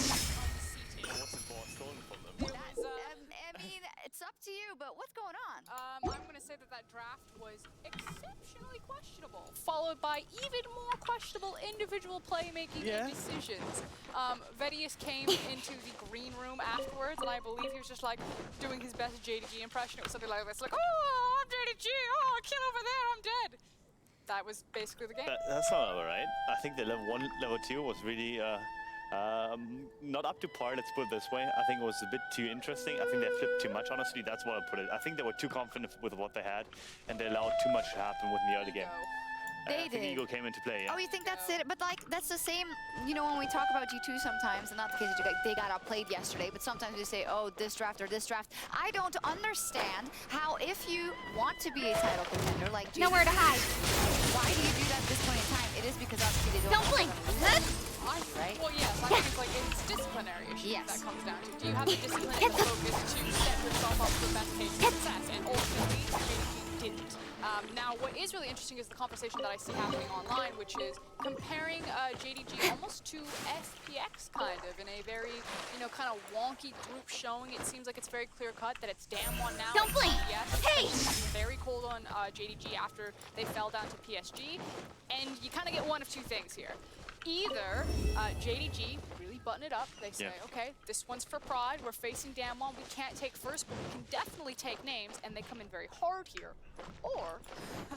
I mean, it's up to you, but what's going on? I'm going to say that draft was exceptionally questionable, followed by even more questionable individual playmaking and decisions. Vedius came into the green room afterwards, and I believe he was just like doing his best JDG impression. It was something like this, like, "Oh, I'm JDG. Oh, kill over there. I'm dead." That was basically the game. That's not right. I think the level 1, level 2 was really not up to par, let's put it this way. I think it was a bit too interesting. I think they flipped too much, honestly. That's what I put it. I think they were too confident with what they had, and they allowed too much to happen within the early game. They I think Ego came into play, yeah. Oh, you think that's it? But like, that's the same, you know, when we talk about G2 sometimes, and not the case that they got outplayed yesterday, but sometimes we say, oh, this draft or this draft. I don't understand how if you want to be a title contender like G2, Nowhere to hide. why do you do that at this point in time? It is because obviously they don't blink. right? Well, yes. I think it's like it's disciplinary issues that comes down to. Do you have the discipline and the focus to set yourself up for the best case of success? And ultimately, JDG didn't. Now, what is really interesting is the conversation that I see happening online, which is comparing JDG almost to SPX, kind of, in a very, kind of wonky group showing. It seems like it's very clear cut that it's Damwon now. Don't blink. Yes. Hey! Very cold on JDG after they fell down to PSG, and you kind of get one of two things here. Either JDG really button it up. They say, okay, this one's for pride. We're facing Damwon. We can't take first, but we can definitely take names, and they come in very hard here. Or,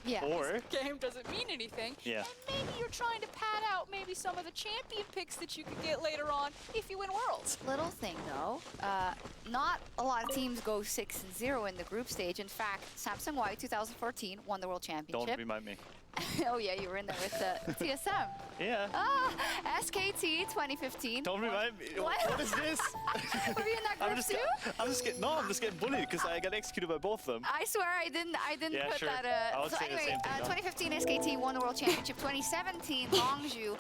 this game doesn't mean anything, and maybe you're trying to pad out maybe some of the champion picks that you could get later on if you win Worlds. Little thing though, not a lot of teams go 6-0 in the group stage. In fact, Samsung Y 2014 won the World Championship. Don't remind me. Oh yeah, you were in there with TSM. Yeah. SKT 2015. Don't remind me. What is this? Were you in that group too? I'm just getting bullied because I got executed by both of them. I swear I didn't Yeah, put sure. that. I would So say the anyway, same thing, 2015 SKT won the World Championship. 2017 Hongju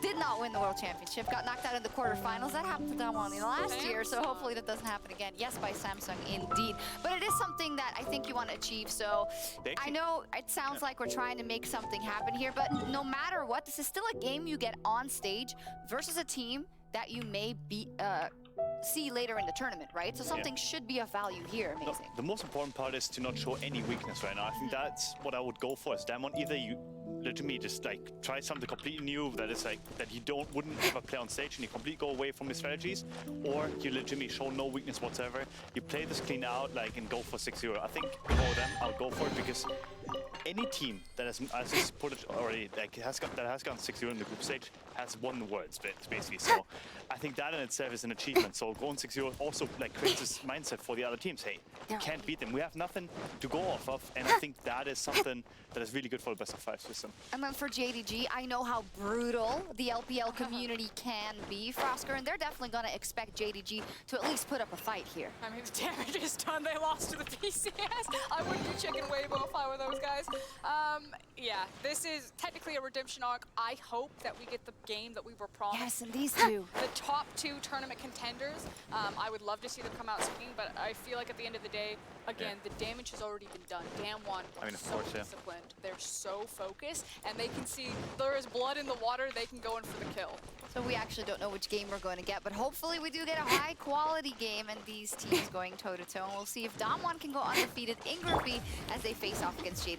did not win the World Championship. Got knocked out in the quarterfinals. That happened to Damwon last year, so hopefully that doesn't happen again. Yes, by Samsung indeed. But it is something that I think you want to achieve. So I know it sounds like we're trying to make something happen here, but no matter what, this is still a game you get on stage versus a team that you may see later in the tournament, right? So something should be of value here. Amazing. The most important part is to not show any weakness right now. I think that's what I would go for as Damwon. Either you literally just like try something completely new that is like that you wouldn't ever play on stage and you completely go away from your strategies, or you legitimately show no weakness whatsoever. You play this clean out and go for 6-0. I think for them I'll go for it because any team that has put it already that has gone 6-0 in the group stage has won the Worlds basically. So I think that in itself is an achievement. So going 6-0 also creates this mindset for the other teams. Hey, we can't beat them. We have nothing to go off of, and I think that is something that is really good for the best of 5 system. And then for JDG, I know how brutal the LPL community can be, Frosker, and they're definitely going to expect JDG to at least put up a fight here. I mean, the damage is done. They lost to the PCS. I wouldn't be chicken Weibo if I were those guys. Yeah, this is technically a redemption arc. I hope that we get the game that we were promised. Yes, and these two. The top 2 tournament contenders. I would love to see them come out swinging, but I feel like at the end of the day, again, the damage has already been done. Damwon are so disciplined. They're so focused, and they can see there is blood in the water. They can go in for the kill. So we actually don't know which game we're going to get, but hopefully we do get a high-quality game and these teams going toe-to-toe. And we'll see if Damwon can go undefeated in Group B as they face off against JDG.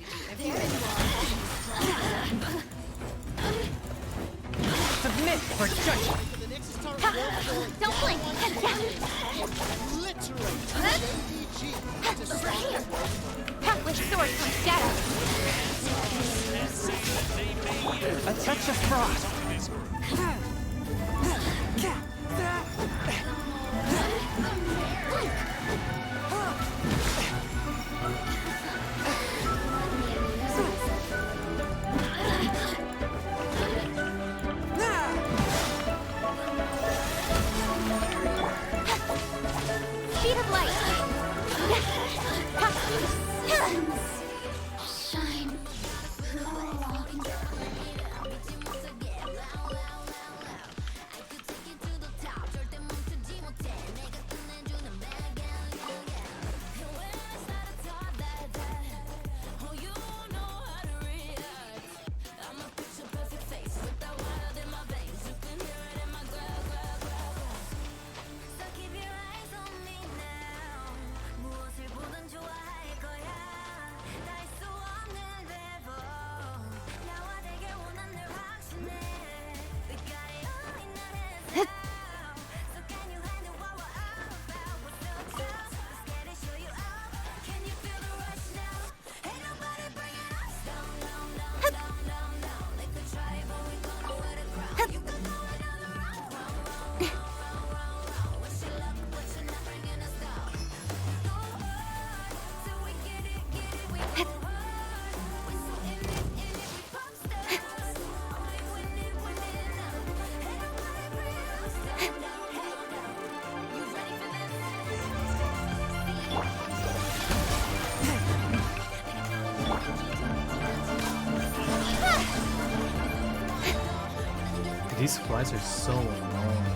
Submit for judgment. Don't blink. Pack with sword comes down. A touch of frost. Speed of light. Shine. These flies are so annoying.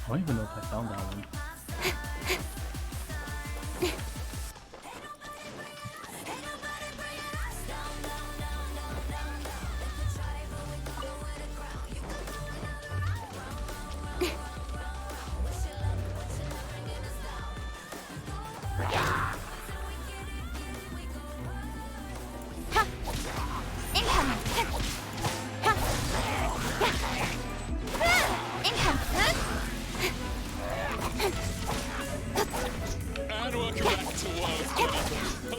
I don't even know if I found that one. And welcome back to World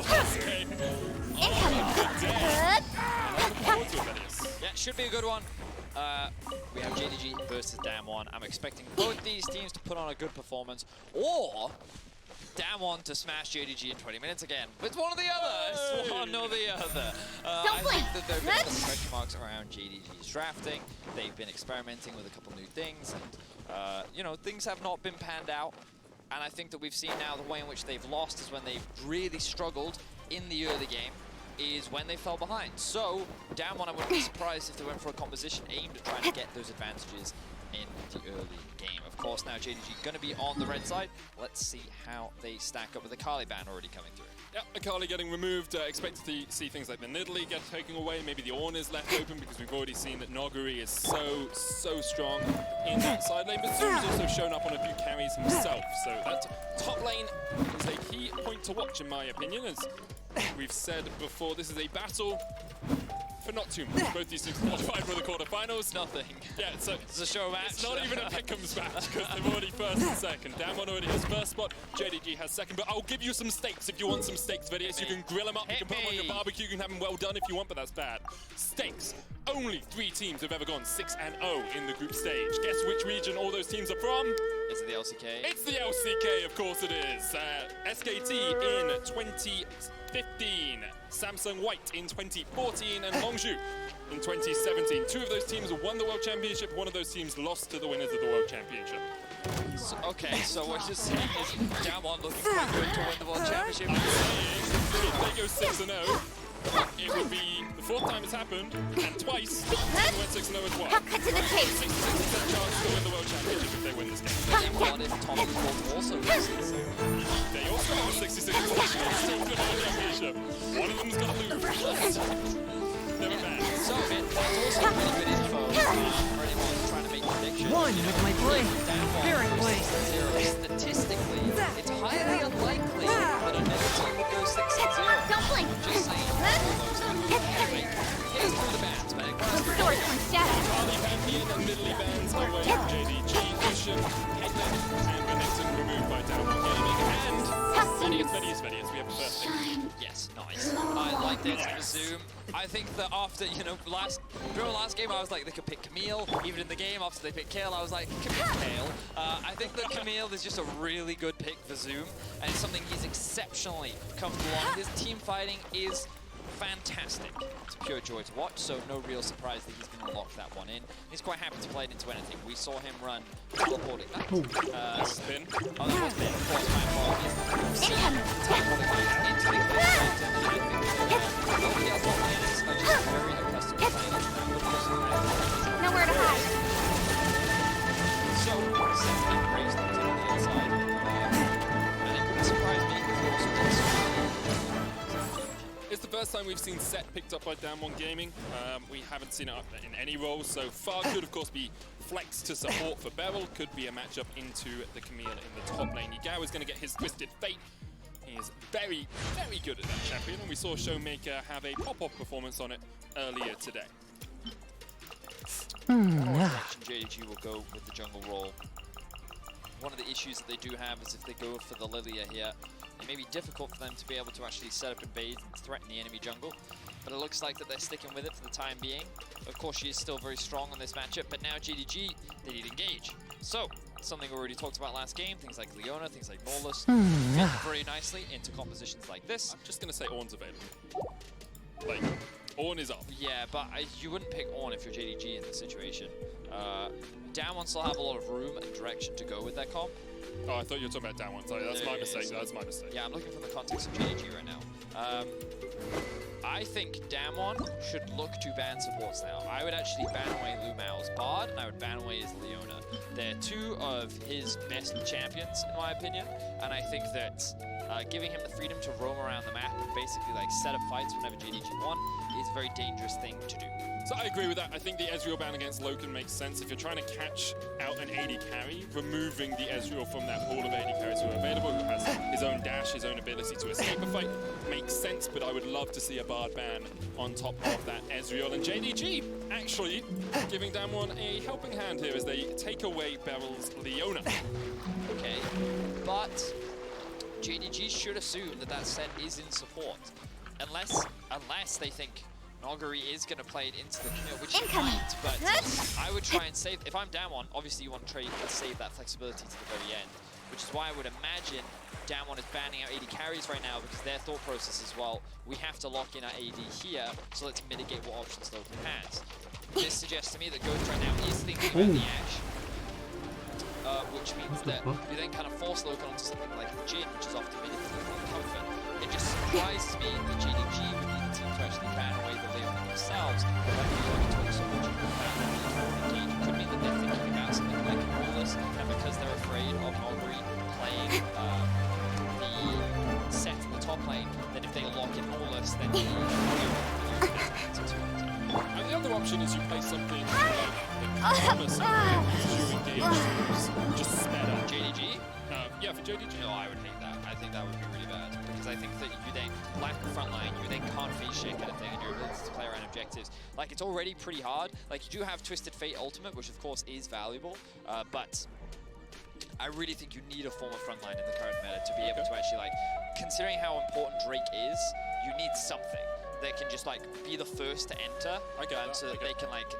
last game. Yeah, should be a good one. We have JDG versus Damwon. I'm expecting both these teams to put on a good performance, or Damwon to smash JDG in 20 minutes again. It's one or the other. It's one or the other. I think that there have been some question marks around JDG's drafting. They've been experimenting with a couple new things, and you know, things have not been panned out. And I think that we've seen now the way in which they've lost is when they've really struggled in the early game, is when they fell behind. So, Damwon, I wouldn't be surprised if they went for a composition aimed at trying to get those advantages in the early game. Of course, now JDG going to be on the red side. Let's see how they stack up with the Kali ban already coming through. Yeah, Akali getting removed. Expected to see things like the Nidalee get taken away. Maybe the Ornn is left open because we've already seen that Noguri is so strong in that side lane. But Zoom's also shown up on a few carries himself. So that top lane is a key point to watch, in my opinion. As we've said before, this is a battle for not too much. Both these teams qualified for the quarterfinals. Nothing. Yeah, so it's a show match. It's not even a pick'ems match because they've already first and second. Damwon already has first spot. JDG has second. But I'll give you some steaks if you want some steaks, Vidius. You can grill them up. You can put them on your barbecue. You can have them well done if you want, but that's bad. Steaks. Only 3 teams have ever gone 6-0 in the group stage. Guess which region all those teams are from? Is it the LCK? It's the LCK, of course it is. SKT in 2015, Samsung White in 2014, and Longzhu in 2017. 2 of those teams won the World Championship. 1 of those teams lost to the winners of the World Championship. So, okay, so what you're saying is Damwon looking quite good to win the World Championship. I'm saying if they go 6-0, it would be the 4th time it's happened, and twice they went 6-0 as well. Cut to the chase. 66% chance to win the World Championship if they win this game. And what if Tom also loses? They also have a 66% chance to win the World Championship. One of them's got to lose. Never bad. So, that's also really good info for anyone trying to make predictions. One with my play. Very play. Statistically, it's highly unlikely that another team would go 6-0. Don't blink. Just saying, here's through the bands, man. Sword from shadow. Charlie Pantheon and Nidalee bans away from JDG, Lucian, Caitlyn, and Benetton removed by Damwon Gaming. And Vedius, we have a first thing. Yes, nice. I like this for Zoom. I think that after, you know, during the last game, I was like, they could pick Camille. Even in the game, after they picked Kale, I was like, can pick Kale. I think that Camille is just a really good pick for Zoom, and it's something he's exceptionally comfortable on. His team fighting is fantastic. It's a pure joy to watch, so no real surprise that he's going to lock that one in. He's quite happy to play it into anything. We saw him run teleporting. Spin. Oh, that was spin. Force my fault. Teleporting into the clear. Nobody else on lanes are just very accustomed to playing it. Nowhere to hide. So, second raised on the inside. And it wouldn't surprise me if he also did so. It's the first time time we've seen set picked up by Damwon Gaming. We haven't seen it up in any roles so far. Could, of course, be flex to support for Beryl. Could be a matchup into the Camille in the top lane. Yagao is going to get his Twisted Fate. He is very, very good at that champion, and we saw Showmaker have a pop-off performance on it earlier today. JDG will go with the jungle role. One of the issues that they do have is if they go for the Lilia here, it may be difficult for them to be able to actually set up invades and threaten the enemy jungle. But it looks like that they're sticking with it for the time being. Of course, she is still very strong on this matchup, but now JDG, they need engage. So, something we already talked about last game, things like Leona, things like Norless, fit very nicely into compositions like this. I'm just going to say Ornn's available. Like, Ornn is up. Yeah, but you wouldn't pick Ornn if you're JDG in this situation. Damwon still have a lot of room and direction to go with that comp. Oh, I thought you were talking about Damwon. Sorry, that's my mistake. That's my mistake. Yeah, I'm looking from the context of JDG right now. I think Damwon should look to ban supports now. I would actually ban away Lumao's Bard, and I would ban away his Leona. They're two of his best champions, in my opinion, and I think that giving him the freedom to roam around the map and basically like set up fights whenever JDG won is a very dangerous thing to do. So I agree with that. I think the Ezreal ban against Loken makes sense. If you're trying to catch out an AD carry, removing the Ezreal from that pool of AD carries who are available, who has his own dash, his own ability to escape a fight, makes sense, but I would love to see a Bard ban on top of that Ezreal. And JDG actually giving Damwon a helping hand here as they take away Beryl's Leona. Okay, but JDG should assume that that set is in support. Unless they think Noguri is going to play it into the Camille, which he might, but I would try and save, if I'm Damwon, obviously you want to try and save that flexibility to the very end, which is why I would imagine Damwon is banning out AD carries right now because their thought process is, well, we have to lock in our AD here, so let's mitigate what options Loken has. This suggests to me that Ghost right now is thinking about the Ashe, which means that you then kind of force Loken onto something like the Jhin, which is often made into the comfort. It just surprises me that JDG would need the team to actually ban away the Leona themselves. But I think we talk so much about engage. It could mean that they're thinking about something like Norless, and because they're afraid of Noguri playing the set in the top lane, then if they lock in Norless, then the and the other option is you play something like the promise of you engage just sped up. JDG? Yeah, for JDG. No, I would hate that. I think that would be really bad. Because I think that you then lack the front line, you then can't face shake anything, and your ability to play around objectives. Like, it's already pretty hard. Like, you do have Twisted Fate Ultimate, which of course is valuable, but I really think you need a form of front line in the current meta to be able to actually, like, considering how important Drake is, you need something that can just, like, be the first to enter, so that they can, like,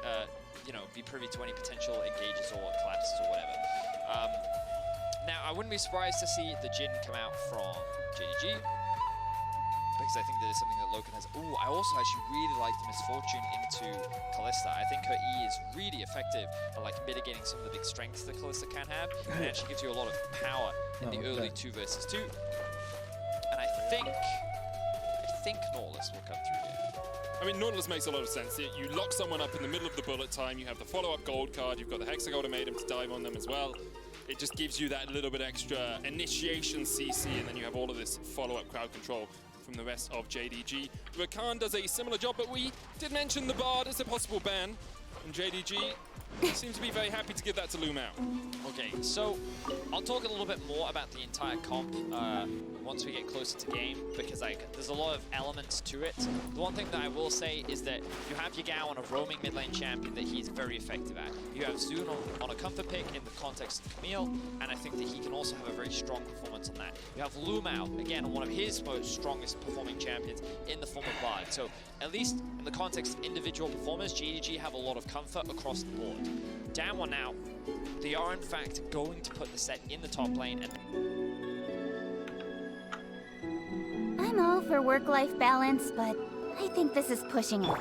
you know, be privy to any potential engages or collapses or whatever. Now, I wouldn't be surprised to see the Jhin come out from JDG, because I think that is something that Loken has. Ooh, I also actually really like the Misfortune into Kalista. I think her E is really effective at like mitigating some of the big strengths that Kalista can have, and it actually gives you a lot of power in the early 2 versus 2. And I think Norless will come through here. I mean, Nautilus makes a lot of sense. You lock someone up in the middle of the bullet time, you have the follow-up gold card, you've got the Hexagonematum to dive on them as well. It just gives you that little bit extra initiation CC, and then you have all of this follow-up crowd control from the rest of JDG. Rakan does a similar job, but we did mention the Bard as a possible ban, and JDG seems to be very happy to give that to Lumao. Okay, so I'll talk a little bit more about the entire comp once we get closer to game, because like there's a lot of elements to it. The one thing that I will say is that you have Yagao on a roaming mid lane champion that he's very effective at. You have Zune on a comfort pick in the context of Camille, and I think that he can also have a very strong performance on that. You have Lumao, again, on one of his most strongest performing champions in the form of Bard. So at least in the context of individual performers, JDG have a lot of comfort across the board. Damwon now, they are in fact going to put the set in the top lane. And I'm all for work-life balance, but I think this is pushing it.